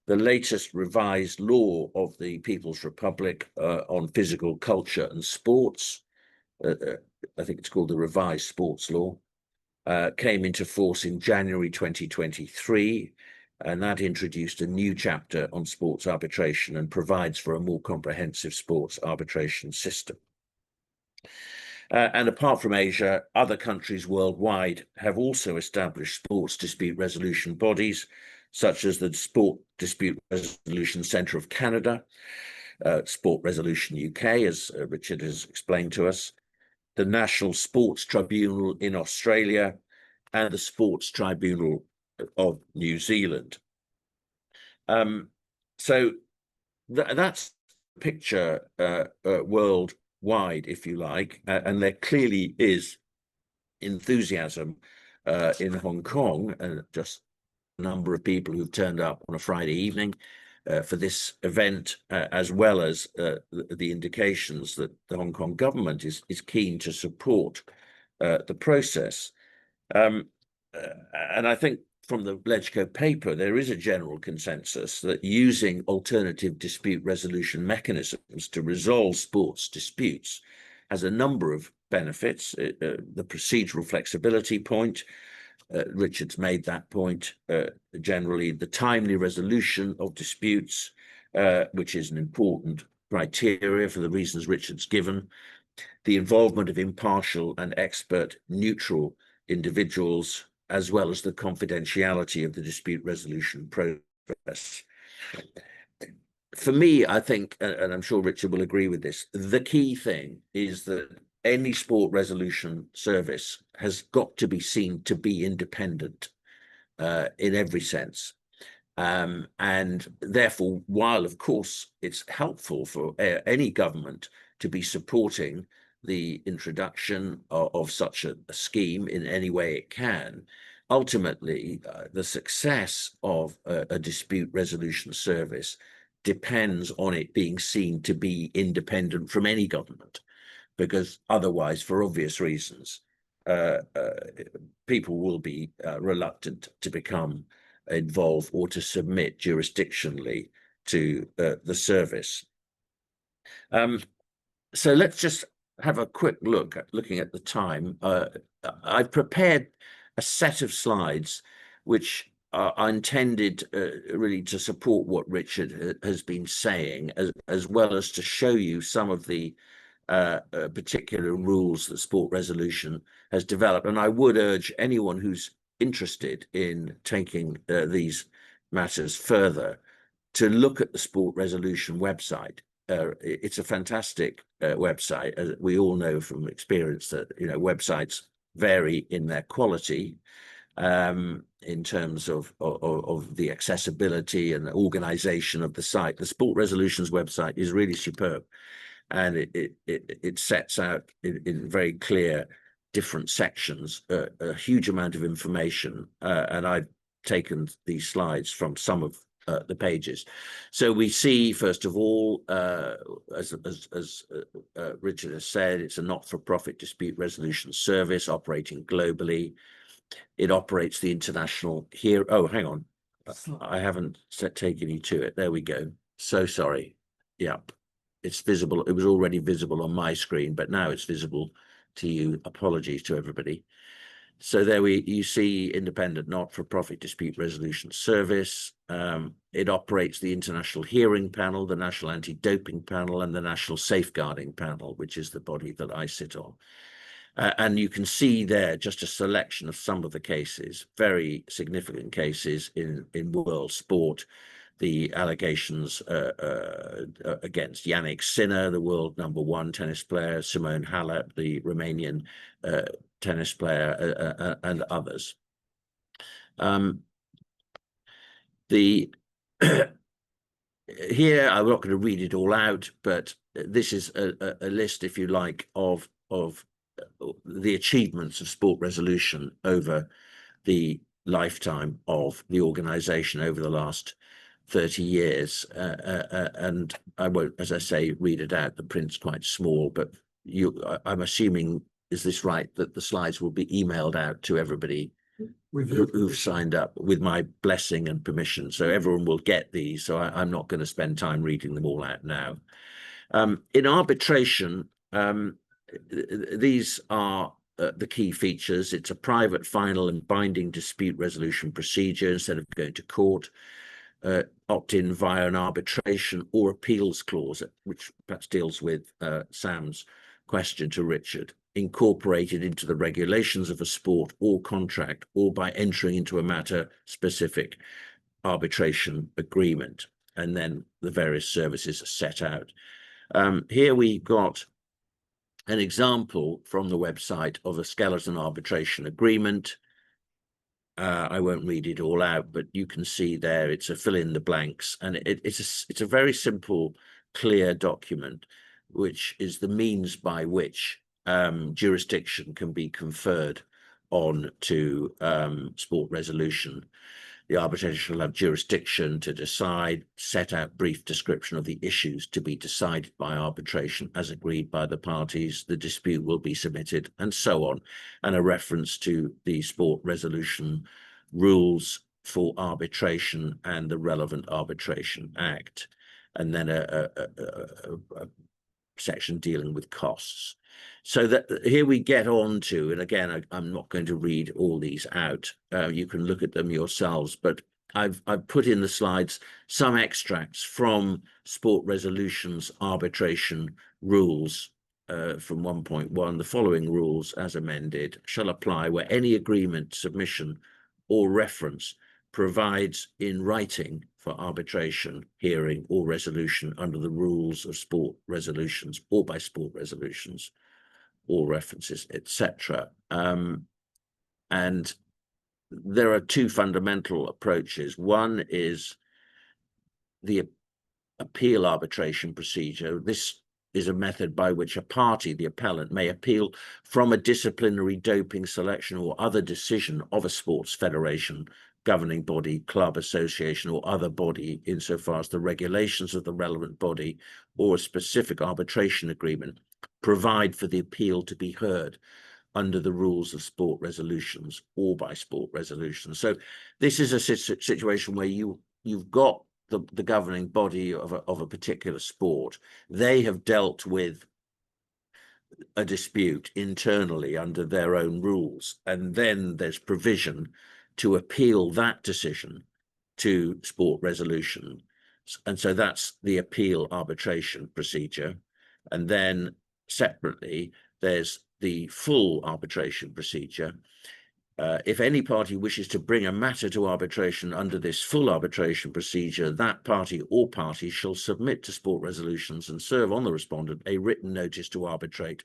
the latest revised law of the People's Republic on physical culture and sports, I think it's called the Revised Sports Law, came into force in January 2023, and that introduced a new chapter on sports arbitration and provides for a more comprehensive sports arbitration system. And apart from Asia, other countries worldwide have also established sports dispute resolution bodies, such as the Sport Dispute Resolution Centre of Canada, Sport Resolution UK, as Richard has explained to us, the National Sports Tribunal in Australia, and the Sports Tribunal of New Zealand. So that's the picture worldwide, if you like, and there clearly is enthusiasm in Hong Kong, and just a number of people who've turned up on a Friday evening for this event, as well as the indications that the Hong Kong government is keen to support the process. And I think from the LegCo paper, there is a general consensus that using alternative dispute resolution mechanisms to resolve sports disputes has a number of benefits. The procedural flexibility point, Richard's made that point. Generally, the timely resolution of disputes, which is an important criteria for the reasons Richard's given, the involvement of impartial and expert neutral individuals, as well as the confidentiality of the dispute resolution process. For me, I think, and I'm sure Richard will agree with this, the key thing is that any sport resolution service has got to be seen to be independent in every sense. And therefore, while of course it's helpful for any government to be supporting the introduction of such a scheme in any way it can, ultimately the success of a dispute resolution service depends on it being seen to be independent from any government, because otherwise, for obvious reasons, people will be reluctant to become involved or to submit jurisdictionally to the service. So let's just have a quick look at looking at the time. I've prepared a set of slides which are intended really to support what Richard has been saying, as well as to show you some of the particular rules that sport resolution has developed. And I would urge anyone who's interested in taking these matters further to look at the sport resolution website. It's a fantastic website, as we all know from experience that websites vary in their quality in terms of the accessibility and the organization of the site. The Sport Resolutions website is really superb, and it sets out in very clear different sections a huge amount of information, and I've taken these slides from some of the pages. So we see, first of all, as Richard has said, it's a not-for-profit dispute resolution service operating globally. It operates the international here. Oh, hang on. I haven't taken you to it. There we go. So sorry. Yep. It's visible. It was already visible on my screen, but now it's visible to you. Apologies to everybody. So there you see independent not-for-profit dispute resolution service. It operates the International Hearing Panel, the National Anti-Doping Panel, and the National Safeguarding Panel, which is the body that I sit on. And you can see there just a selection of some of the cases, very significant cases in world sport. The allegations against Yannick Sinner, the world #1 tennis player, Simone Halep, the Romanian tennis player, and others. Here, I'm not going to read it all out, but this is a list, if you like, of the achievements of sport resolution over the lifetime of the organization over the last 30 years. And I won't, as I say, read it out. The print's quite small, but I'm assuming, is this right, that the slides will be emailed out to everybody who've signed up with my blessing and permission? So everyone will get these. So I'm not going to spend time reading them all out now. In arbitration, these are the key features. It's a private, final and binding dispute resolution procedure instead of going to court. Opt-in via an arbitration or appeals clause, which perhaps deals with Sam's question to Richard, incorporated into the regulations of a sport or contract, or by entering into a matter-specific arbitration agreement. And then the various services are set out. Here we've got an example from the website of a skeleton arbitration agreement. I won't read it all out, but you can see there it's a fill in the blanks, and it's a very simple, clear document, which is the means by which jurisdiction can be conferred on to sport resolution. The arbitrator shall have jurisdiction to decide, set out brief description of the issues to be decided by arbitration as agreed by the parties. The dispute will be submitted, and so on, and a reference to the sport resolution rules for arbitration and the relevant Arbitration Act, and then a section dealing with costs. So that here we get on to, and again, I'm not going to read all these out. You can look at them yourselves, but I've put in the slides some extracts from sport resolutions arbitration rules from 1.1. The following rules, as amended, shall apply where any agreement, submission, or reference provides in writing for arbitration, hearing, or resolution under the rules of sport resolutions or by sport resolutions, or references, etc. And there are two fundamental approaches. One is the appeal arbitration procedure. This is a method by which a party, the appellant, may appeal from a disciplinary, doping, selection, or other decision of a sports federation, governing body, club, association, or other body, insofar as the regulations of the relevant body or a specific arbitration agreement provide for the appeal to be heard under the rules of sport resolutions or by sport resolutions. So this is a situation where you've got the governing body of a particular sport. They have dealt with a dispute internally under their own rules, and then there's provision to appeal that decision to sport resolution. And so that's the appeal arbitration procedure. And then separately, there's the full arbitration procedure. If any party wishes to bring a matter to arbitration under this full arbitration procedure, that party or parties shall submit to sport resolutions and serve on the respondent a written notice to arbitrate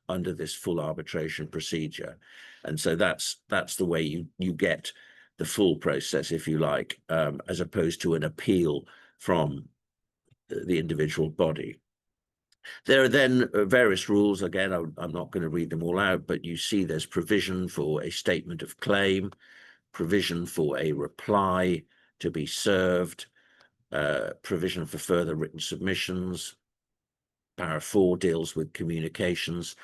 under this full arbitration procedure. And so that's the way you get the full process, if you like, as opposed to an appeal from the individual body. There are then various rules. Again, I'm not going to read them all out, but you see there's provision for a statement of claim, provision for a reply to be served, provision for further written submissions. Para 4 deals with communications.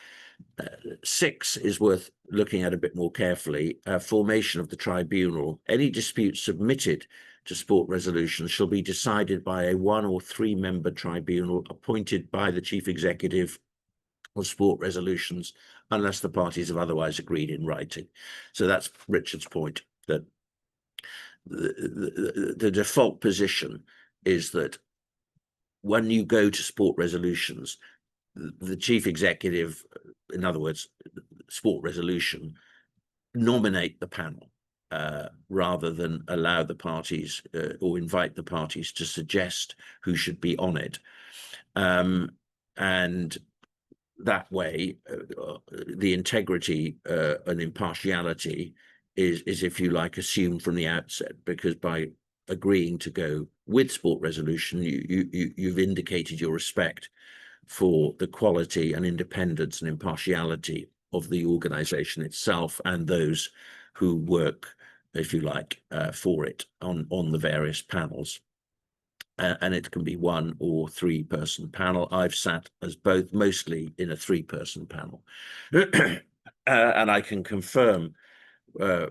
6 is worth looking at a bit more carefully. Formation of the tribunal. Any dispute submitted to sport resolution shall be decided by a 1 or 3 member tribunal appointed by the chief executive of sport resolutions unless the parties have otherwise agreed in writing. So that's Richard's point, that the default position is that when you go to sport resolutions, the chief executive, in other words, sport resolution, nominate the panel rather than allow the parties or invite the parties to suggest who should be on it. And that way, the integrity and impartiality is, if you like, assumed from the outset, because by agreeing to go with sport resolution, you've indicated your respect for the quality and independence and impartiality of the organization itself and those who work, if you like, for it on the various panels. And it can be 1 or 3 person panel. I've sat as both, mostly in a 3 person panel. And I can confirm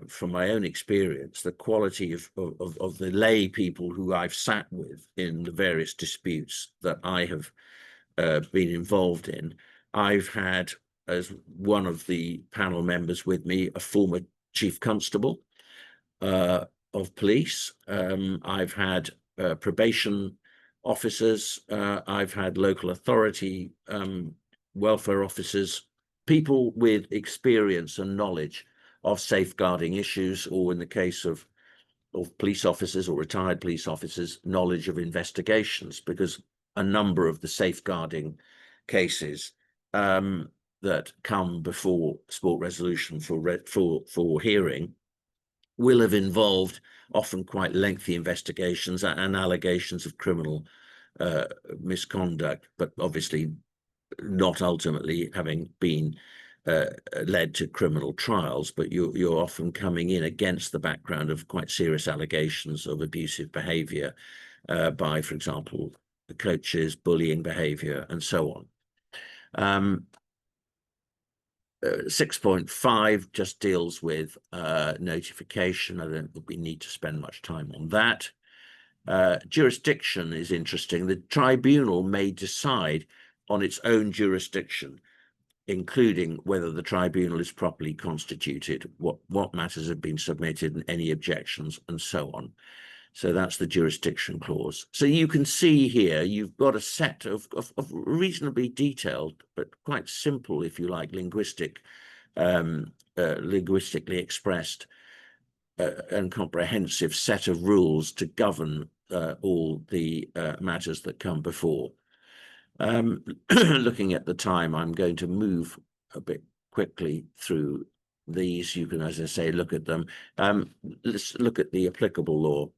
from my own experience the quality of the lay people who I've sat with in the various disputes that I have been involved in. I've had, as one of the panel members with me, a former chief constable of police. I've had probation officers. I've had local authority welfare officers, people with experience and knowledge of safeguarding issues, or in the case of police officers or retired police officers, knowledge of investigations, because a number of the safeguarding cases that come before sport resolution for hearing will have involved often quite lengthy investigations and allegations of criminal misconduct, but obviously not ultimately having been led to criminal trials. But you're often coming in against the background of quite serious allegations of abusive behavior by, for example, the coaches, bullying behavior, and so on. 6.5 just deals with notification. I don't think we need to spend much time on that. Jurisdiction is interesting. The tribunal may decide on its own jurisdiction, including whether the tribunal is properly constituted, what matters have been submitted, and any objections, and so on. So that's the jurisdiction clause. So you can see here, you've got a set of reasonably detailed, but quite simple, if you like, linguistically expressed and comprehensive set of rules to govern all the matters that come before. Looking at the time, I'm going to move a bit quickly through these. You can, as I say, look at them. Let's look at the applicable law.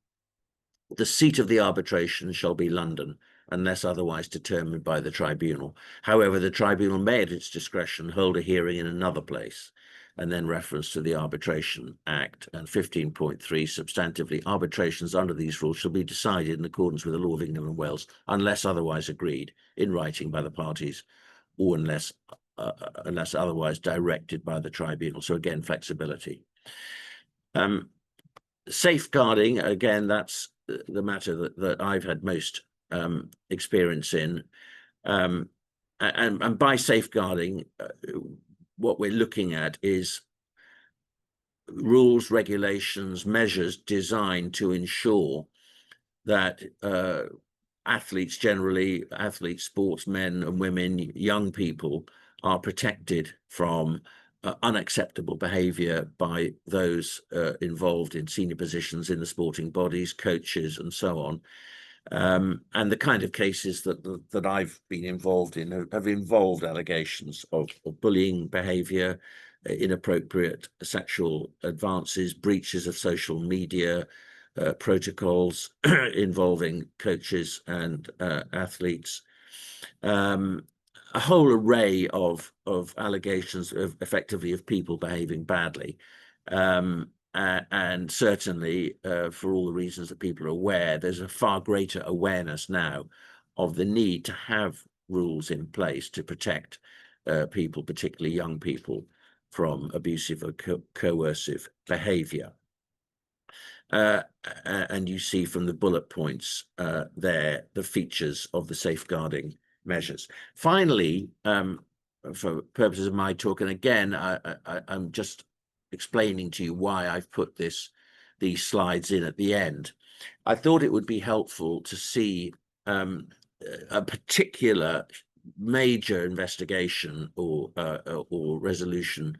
The seat of the arbitration shall be London, unless otherwise determined by the tribunal. However, the tribunal may at its discretion hold a hearing in another place, and then reference to the Arbitration Act. And 15.3, substantively, arbitrations under these rules shall be decided in accordance with the law of England and Wales, unless otherwise agreed in writing by the parties, or unless otherwise directed by the tribunal. So again, flexibility. Safeguarding, again, that's the matter that I've had most experience in. And by safeguarding, what we're looking at is rules, regulations, measures designed to ensure that athletes generally, sportsmen and women, young people, are protected from unacceptable behavior by those involved in senior positions in the sporting bodies, coaches, and so on. And the kind of cases that I've been involved in have involved allegations of bullying behavior, inappropriate sexual advances, breaches of social media protocols involving coaches and athletes. A whole array of allegations of effectively of people behaving badly. And certainly, for all the reasons that people are aware, there's a far greater awareness now of the need to have rules in place to protect people, particularly young people, from abusive or coercive behavior. And you see from the bullet points there the features of the safeguarding measures. Finally, for purposes of my talk, and again, I'm just explaining to you why I've put these slides in at the end. I thought it would be helpful to see a particular major investigation or resolution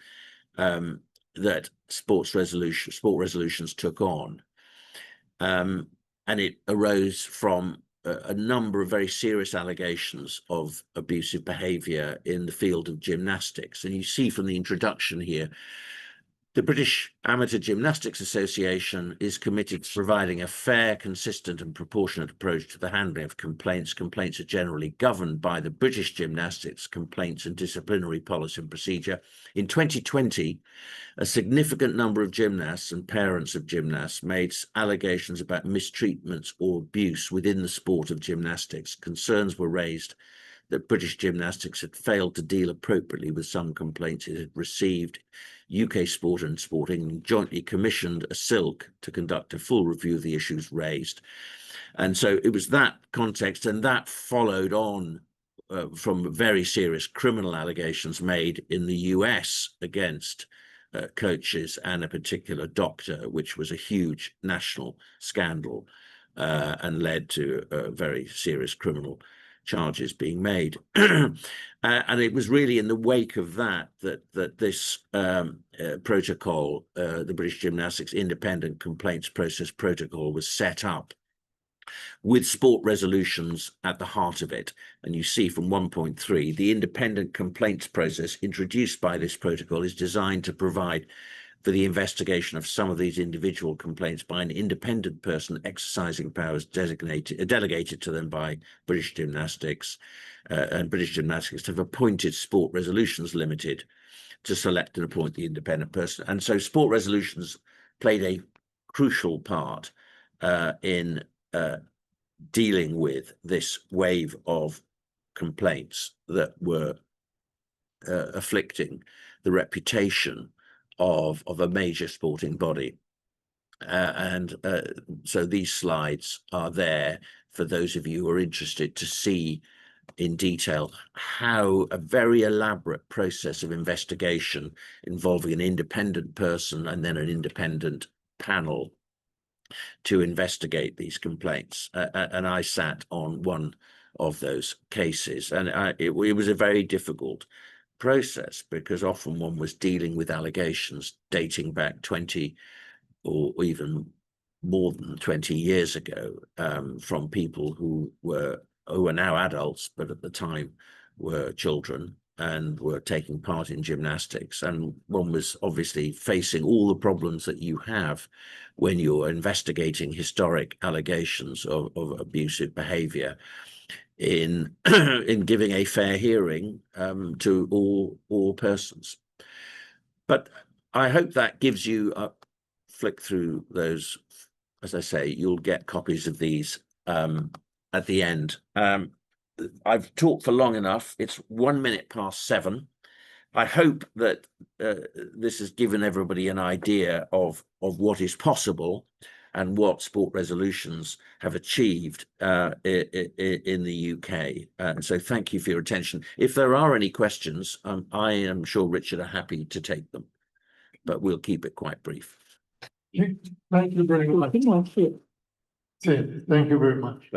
that Sport Resolutions took on, and it arose from a number of very serious allegations of abusive behaviour in the field of gymnastics. And you see from the introduction here, the British Amateur Gymnastics Association is committed to providing a fair, consistent and proportionate approach to the handling of complaints. Complaints are generally governed by the British Gymnastics Complaints and Disciplinary Policy and Procedure. In 2020, a significant number of gymnasts and parents of gymnasts made allegations about mistreatments or abuse within the sport of gymnastics. Concerns were raised that British Gymnastics had failed to deal appropriately with some complaints it had received. UK Sport and Sport England jointly commissioned a SILC to conduct a full review of the issues raised. And so it was that context, and that followed on from very serious criminal allegations made in the US against coaches and a particular doctor, which was a huge national scandal and led to very serious criminal charges being made. And it was really in the wake of that this protocol, the British Gymnastics Independent Complaints Process Protocol, was set up with Sport Resolutions at the heart of it. And you see from 1.3, the independent complaints process introduced by this protocol is designed to provide for the investigation of some of these individual complaints by an independent person exercising powers delegated to them by British Gymnastics, and British Gymnastics have appointed Sport Resolutions Limited to select and appoint the independent person. And so Sport Resolutions played a crucial part in dealing with this wave of complaints that were afflicting the reputation of a major sporting body. So these slides are there for those of you who are interested to see in detail how a very elaborate process of investigation involving an independent person and then an independent panel to investigate these complaints. And I sat on one of those cases, and it was a very difficult process because often one was dealing with allegations dating back 20 or even more than 20 years ago from people who were now adults, but at the time were children and were taking part in gymnastics. And one was obviously facing all the problems that you have when you're investigating historic allegations of abusive behavior in giving a fair hearing to all persons. But I hope that gives you a flick through those. As I say, you'll get copies of these at the end. I've talked for long enough. It's 7:01. I hope that this has given everybody an idea of what is possible and what Sport Resolutions have achieved in the UK. And so thank you for your attention. If there are any questions, I am sure Richard are happy to take them, but we'll keep it quite brief. Thank you very much. Thank you very much.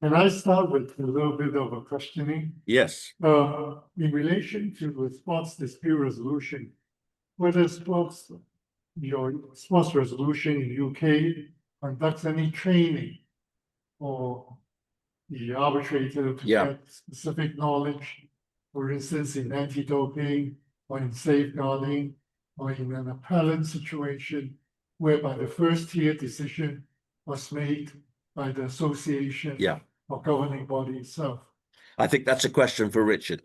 And I start with a little bit of a questioning. Yes. In relation to the sports dispute resolution, whether your sports resolution in UK conducts any training or the arbitrator to get specific knowledge, for instance, in anti-doping or in safeguarding or in an appellant situation whereby the first tier decision was made by the association or governing body itself. I think that's a question for Richard.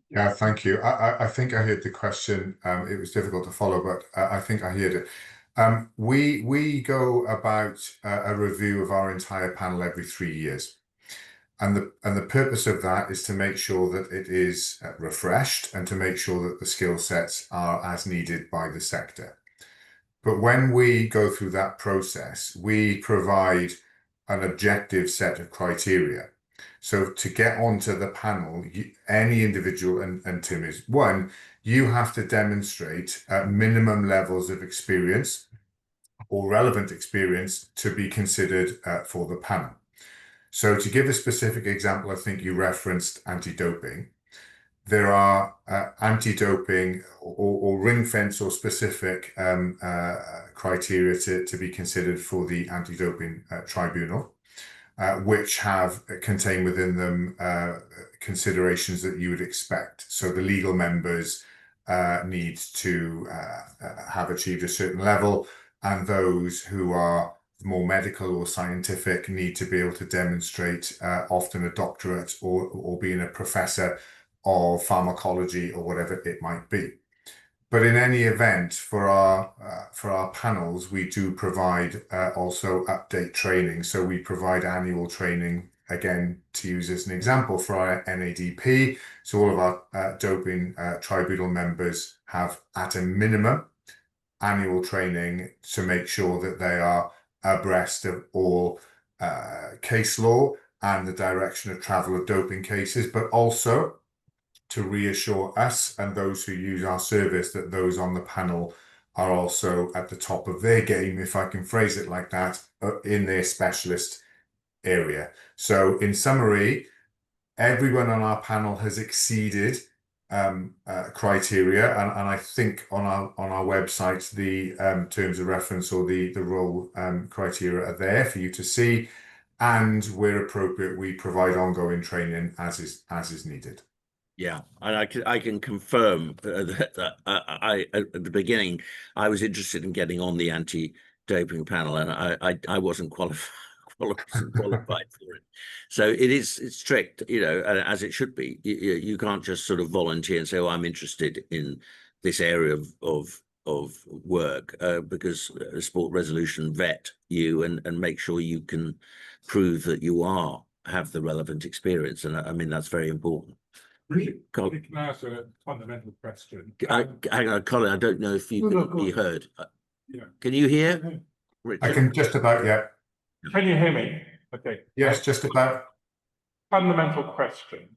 Yeah, thank you. I think I heard the question. It was difficult to follow, but I think I heard it. We go about a review of our entire panel every 3 years. And the purpose of that is to make sure that it is refreshed and to make sure that the skill sets are as needed by the sector. But when we go through that process, we provide an objective set of criteria. So to get onto the panel, any individual, and Tim is one, you have to demonstrate minimum levels of experience or relevant experience to be considered for the panel. So to give a specific example, I think you referenced anti-doping. There are anti-doping or ring fence or specific criteria to be considered for the anti-doping tribunal, which contain within them considerations that you would expect. So the legal members need to have achieved a certain level, and those who are more medical or scientific need to be able to demonstrate often a doctorate or being a professor of pharmacology or whatever it might be. But in any event, for our panels, we do provide also update training. So we provide annual training, again, to use as an example, for our NADP. So all of our doping tribunal members have, at a minimum, annual training to make sure that they are abreast of all case law and the direction of travel of doping cases, but also to reassure us and those who use our service that those on the panel are also at the top of their game, if I can phrase it like that, in their specialist area. So in summary, everyone on our panel has exceeded criteria, and I think on our website the terms of reference or the role criteria are there for you to see, and where appropriate we provide ongoing training as is needed. Yeah, and I can confirm that I at the beginning I was interested in getting on the anti-doping panel, and I wasn't qualified for it. So it's strict, as it should be. You can't just sort of volunteer and say, "Oh, I'm interested in this area of work," because a sport resolution vet you and make sure you can prove that you have the relevant experience, and I mean that's very important. Can I ask a fundamental question? Hang on, Colin, I don't know if you can be heard. Yeah. Can you hear, Richard? I can just about, yeah. Can you hear me? Okay. Yes, just about. Fundamental question.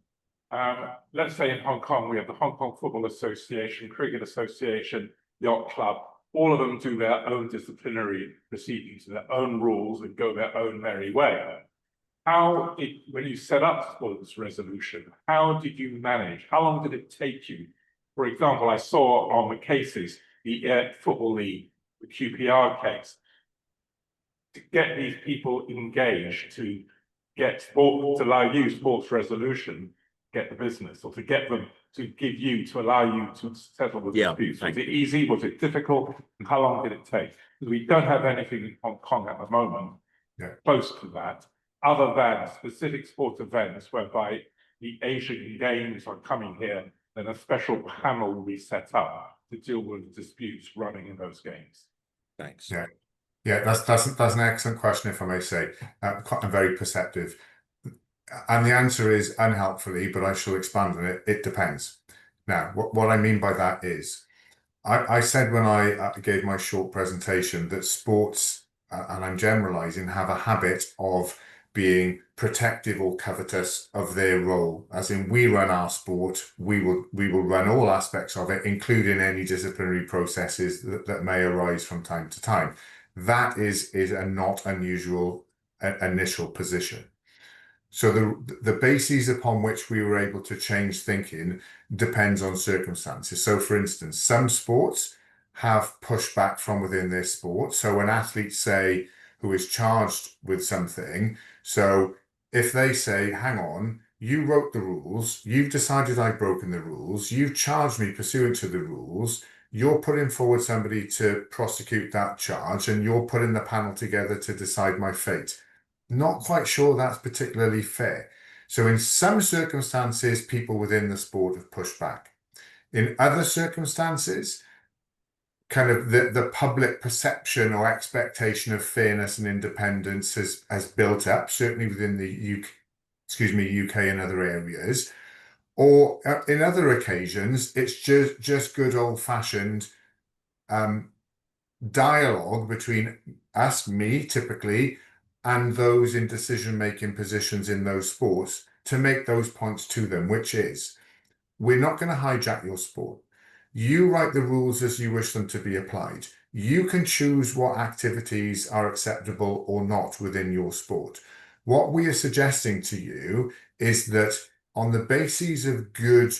Let's say in Hong Kong, we have the Hong Kong Football Association, Cricket Association, Yacht Club. All of them do their own disciplinary proceedings, their own rules, and go their own merry way. When you set up sports resolution, how did you manage? How long did it take you? For example, I saw on the cases, the Football League, the QPR case, to get these people engaged to get sport, to allow you sports resolution, get the business, or to get them to give you, to allow you to settle the disputes. Was it easy? Was it difficult? And how long did it take? Because we don't have anything in Hong Kong at the moment close to that, other than specific sports events whereby the Asian Games are coming here, then a special panel will be set up to deal with disputes running in those games. Thanks. Yeah, that's an excellent question, if I may say, and very perceptive. And the answer is unhelpfully, but I shall expand on it. It depends. Now, what I mean by that is, I said when I gave my short presentation that sports, and I'm generalizing, have a habit of being protective or covetous of their role. As in, we run our sport, we will run all aspects of it, including any disciplinary processes that may arise from time to time. That is a not unusual initial position. So the bases upon which we were able to change thinking depends on circumstances. So for instance, some sports have pushback from within their sport. So an athlete, say, who is charged with something, so if they say, hang on, you wrote the rules, you've decided I've broken the rules, you've charged me pursuant to the rules, you're putting forward somebody to prosecute that charge, and you're putting the panel together to decide my fate. Not quite sure that's particularly fair. So in some circumstances, people within the sport have pushed back. In other circumstances, kind of the public perception or expectation of fairness and independence has built up, certainly within the UK and other areas. Or in other occasions, it's just good old-fashioned dialogue between us, me typically, and those in decision-making positions in those sports to make those points to them, which is, we're not going to hijack your sport. You write the rules as you wish them to be applied. You can choose what activities are acceptable or not within your sport. What we are suggesting to you is that on the basis of good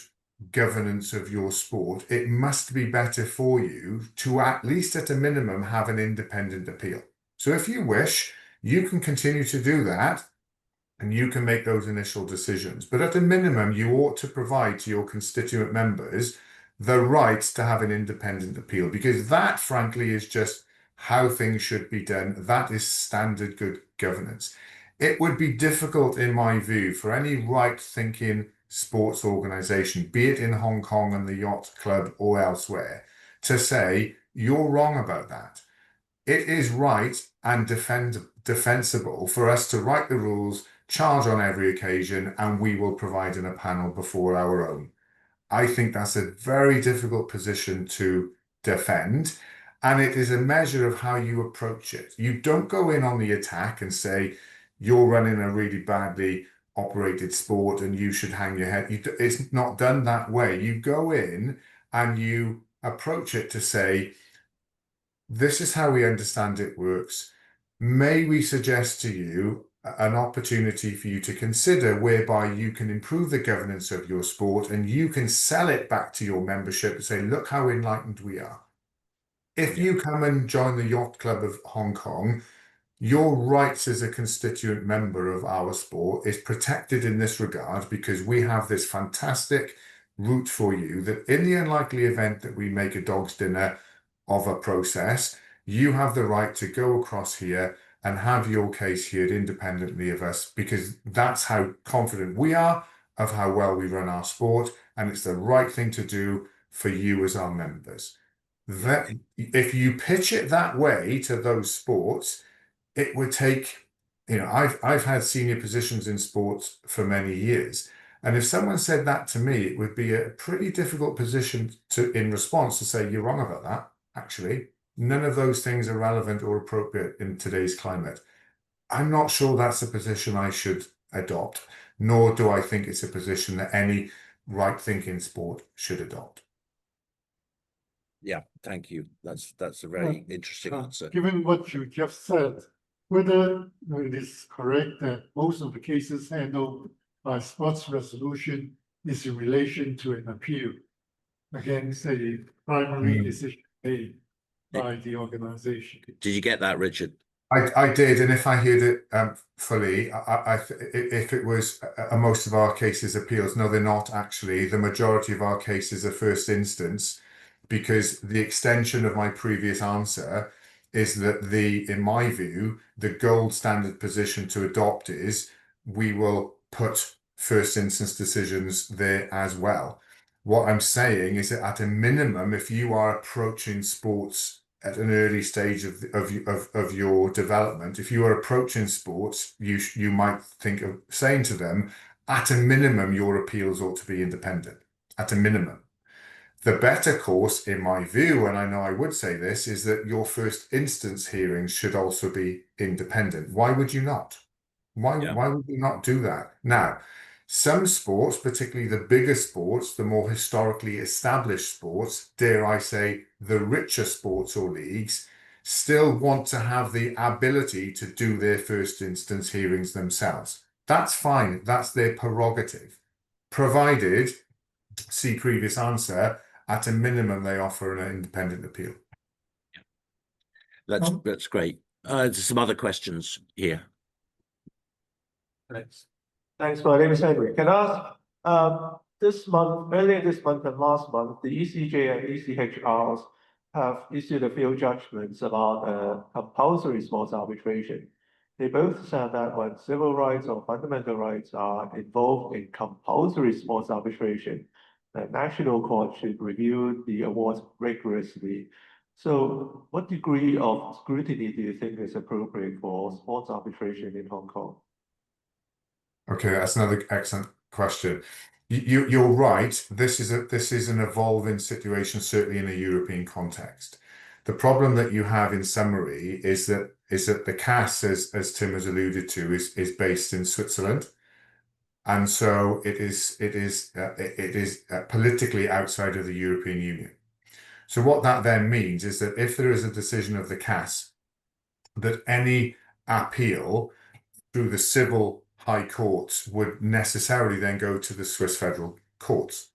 governance of your sport, it must be better for you to, at least at a minimum, have an independent appeal. So if you wish, you can continue to do that, and you can make those initial decisions. But at a minimum, you ought to provide to your constituent members the right to have an independent appeal, because that, frankly, is just how things should be done. That is standard good governance. It would be difficult, in my view, for any right-thinking sports organisation, be it in Hong Kong and the Yacht Club or elsewhere, to say, you're wrong about that. It is right and defensible for us to write the rules, charge on every occasion, and we will provide in a panel before our own. I think that's a very difficult position to defend, and it is a measure of how you approach it. You don't go in on the attack and say, you're running a really badly operated sport and you should hang your head. It's not done that way. You go in and you approach it to say, this is how we understand it works. May we suggest to you an opportunity for you to consider whereby you can improve the governance of your sport and you can sell it back to your membership and say, look how enlightened we are. If you come and join the Yacht Club of Hong Kong, your rights as a constituent member of our sport is protected in this regard, because we have this fantastic route for you that in the unlikely event that we make a dog's dinner of a process, you have the right to go across here and have your case heard independently of us, because that's how confident we are of how well we run our sport, and it's the right thing to do for you as our members. That, if you pitch it that way to those sports, it would take, I've had senior positions in sports for many years, and if someone said that to me, it would be a pretty difficult position in response to say, you're wrong about that. Actually, none of those things are relevant or appropriate in today's climate. I'm not sure that's a position I should adopt, nor do I think it's a position that any right-thinking sport should adopt. Yeah, thank you. That's a very interesting answer. Given what you just said, whether it is correct that most of the cases handled by sports resolution is in relation to an appeal against a primary decision made by the organization. Did you get that, Richard? I did, and if I heard it fully, if it was most of our cases appeals, no, they're not actually. The majority of our cases are first instance, because the extension of my previous answer is that in my view, the gold standard position to adopt is we will put first instance decisions there as well. What I'm saying is that at a minimum, if you are approaching sports at an early stage of your development, if you are approaching sports, you might think of saying to them, at a minimum, your appeals ought to be independent, at a minimum. The better course, in my view, and I know I would say this, is that your first instance hearings should also be independent. Why would you not? Why would you not do that? Now, some sports, particularly the bigger sports, the more historically established sports, dare I say, the richer sports or leagues, still want to have the ability to do their first instance hearings themselves. That's fine. That's their prerogative, provided, see previous answer, at a minimum, they offer an independent appeal. That's great. There's some other questions here. Thanks. Thanks, my name is Henry. Can I ask, earlier this month and last month, the ECJ and ECHRs have issued a few judgments about compulsory sports arbitration. They both said that when civil rights or fundamental rights are involved in compulsory sports arbitration, the national court should review the awards rigorously. So what degree of scrutiny do you think is appropriate for sports arbitration in Hong Kong? Okay, that's another excellent question. You're right. This is an evolving situation, certainly in a European context. The problem that you have in summary is that the CAS, as Tim has alluded to, is based in Switzerland. And so it is politically outside of the European Union. So what that then means is that if there is a decision of the CAS, that any appeal through the civil high courts would necessarily then go to the Swiss federal courts.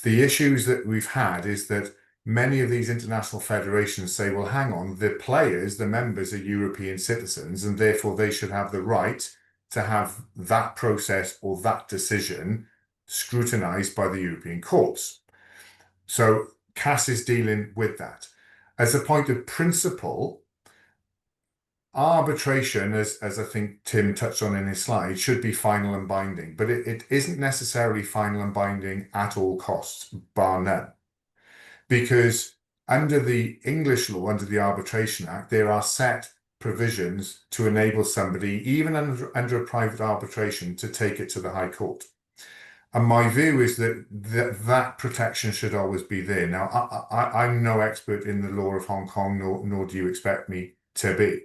The issues that we've had is that many of these international federations say, well, hang on, the players, the members are European citizens, and therefore they should have the right to have that process or that decision scrutinized by the European courts. So CAS is dealing with that. As a point of principle, arbitration, as I think Tim touched on in his slide, should be final and binding, but it isn't necessarily final and binding at all costs, bar none. Because under the English law, under the Arbitration Act, there are set provisions to enable somebody, even under a private arbitration, to take it to the High Court. And my view is that that protection should always be there. Now, I'm no expert in the law of Hong Kong, nor do you expect me to be.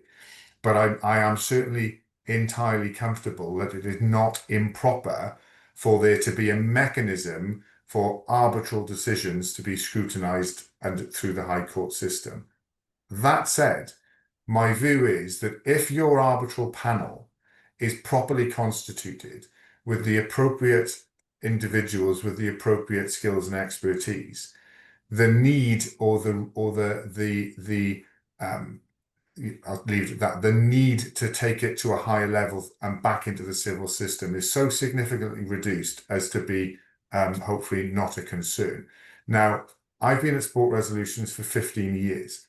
But I am certainly entirely comfortable that it is not improper for there to be a mechanism for arbitral decisions to be scrutinized and through the High Court system. That said, my view is that if your arbitral panel is properly constituted with the appropriate individuals with the appropriate skills and expertise, the need or I'll leave it at that. The need to take it to a higher level and back into the civil system is so significantly reduced as to be hopefully not a concern. Now, I've been at Sport Resolutions for 15 years,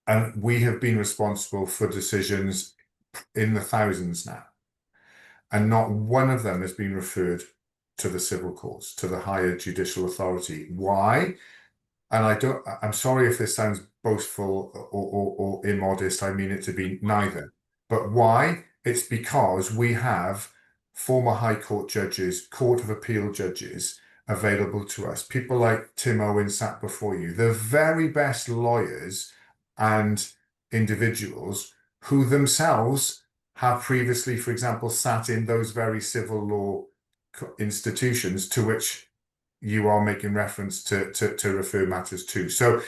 and we have been responsible for decisions in the thousands now, and not one of them has been referred to the civil courts, to the higher judicial authority. Why? And I'm sorry if this sounds boastful or immodest, I mean it to be neither. But why? It's because we have former High Court judges, Court of Appeal judges available to us. People like Tim Owen sat before you, the very best lawyers and individuals who themselves have previously, for example, sat in those very civil law institutions to which you are making reference to refer matters to. So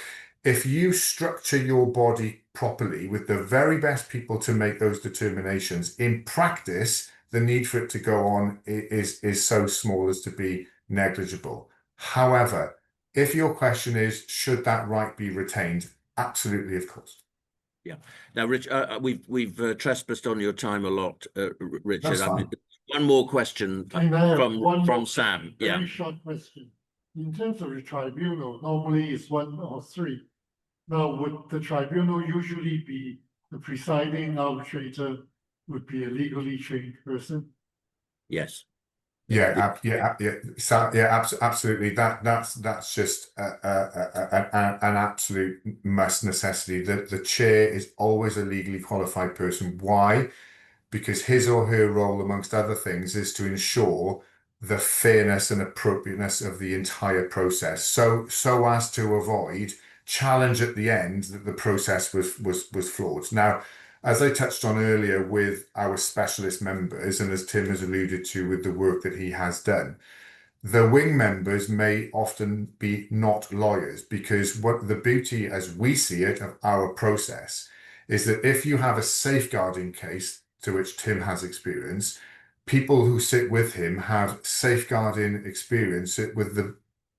if you structure your body properly with the very best people to make those determinations, in practice, the need for it to go on is so small as to be negligible. However, if your question is, should that right be retained? Absolutely, of course. Yeah. Now, Rich, we've trespassed on your time a lot, Richard. That's fine. One more question from Sam. Yeah. Very short question. In terms of the tribunal, normally it's 1 or 3. Now, would the tribunal usually be the presiding arbitrator would be a legally trained person? Yes. Absolutely. That's just an absolute must necessity. The chair is always a legally qualified person. Why? Because his or her role, amongst other things, is to ensure the fairness and appropriateness of the entire process, so as to avoid challenge at the end that the process was flawed. Now, as I touched on earlier with our specialist members, and as Tim has alluded to with the work that he has done, the wing members may often be not lawyers, because what the beauty, as we see it, of our process is that if you have a safeguarding case to which Tim has experience, people who sit with him have safeguarding experience with the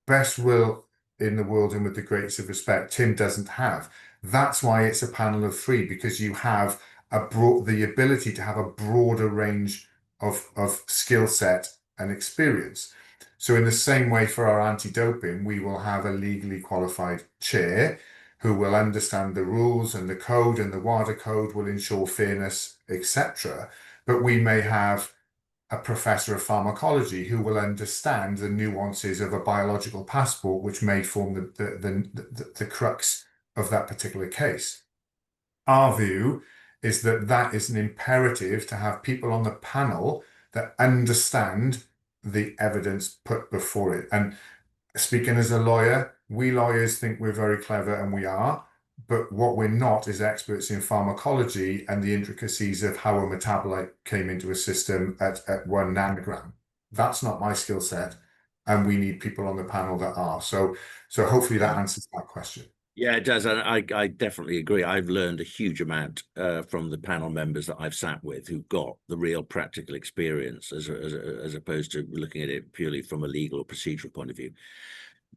best will in the world and with the greatest of respect. Tim doesn't have. That's why it's a panel of 3, because you have the ability to have a broader range of skill set and experience. So in the same way for our anti-doping, we will have a legally qualified chair who will understand the rules and the code, and the WADA code will ensure fairness, etc. But we may have a professor of pharmacology who will understand the nuances of a biological passport, which may form the crux of that particular case. Our view is that that is an imperative to have people on the panel that understand the evidence put before it. And speaking as a lawyer, we lawyers think we're very clever, and we are, but what we're not is experts in pharmacology and the intricacies of how a metabolite came into a system at 1 nanogram. That's not my skill set, and we need people on the panel that are. So hopefully that answers that question. Yeah, it does. And I definitely agree. I've learned a huge amount from the panel members that I've sat with who've got the real practical experience as opposed to looking at it purely from a legal or procedural point of view.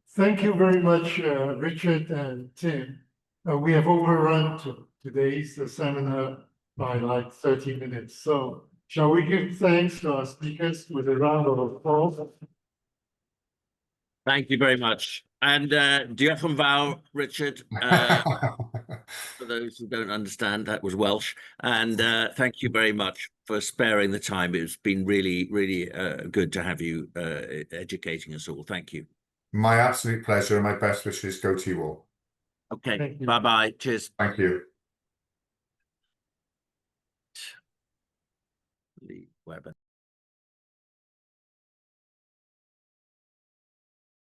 Thank you very much, Richard and Tim. We have overrun today's seminar by like 30 minutes. So shall we give thanks to our speakers with a round of applause? Thank you very much. And diolch yn fawr, Richard. For those who don't understand, that was Welsh. And thank you very much for sparing the time. It's been really, really good to have you educating us all. Thank you. My absolute pleasure, and my best wishes go to you all. Okay, Thank you. bye-bye. Cheers. Thank you. Lee Webber.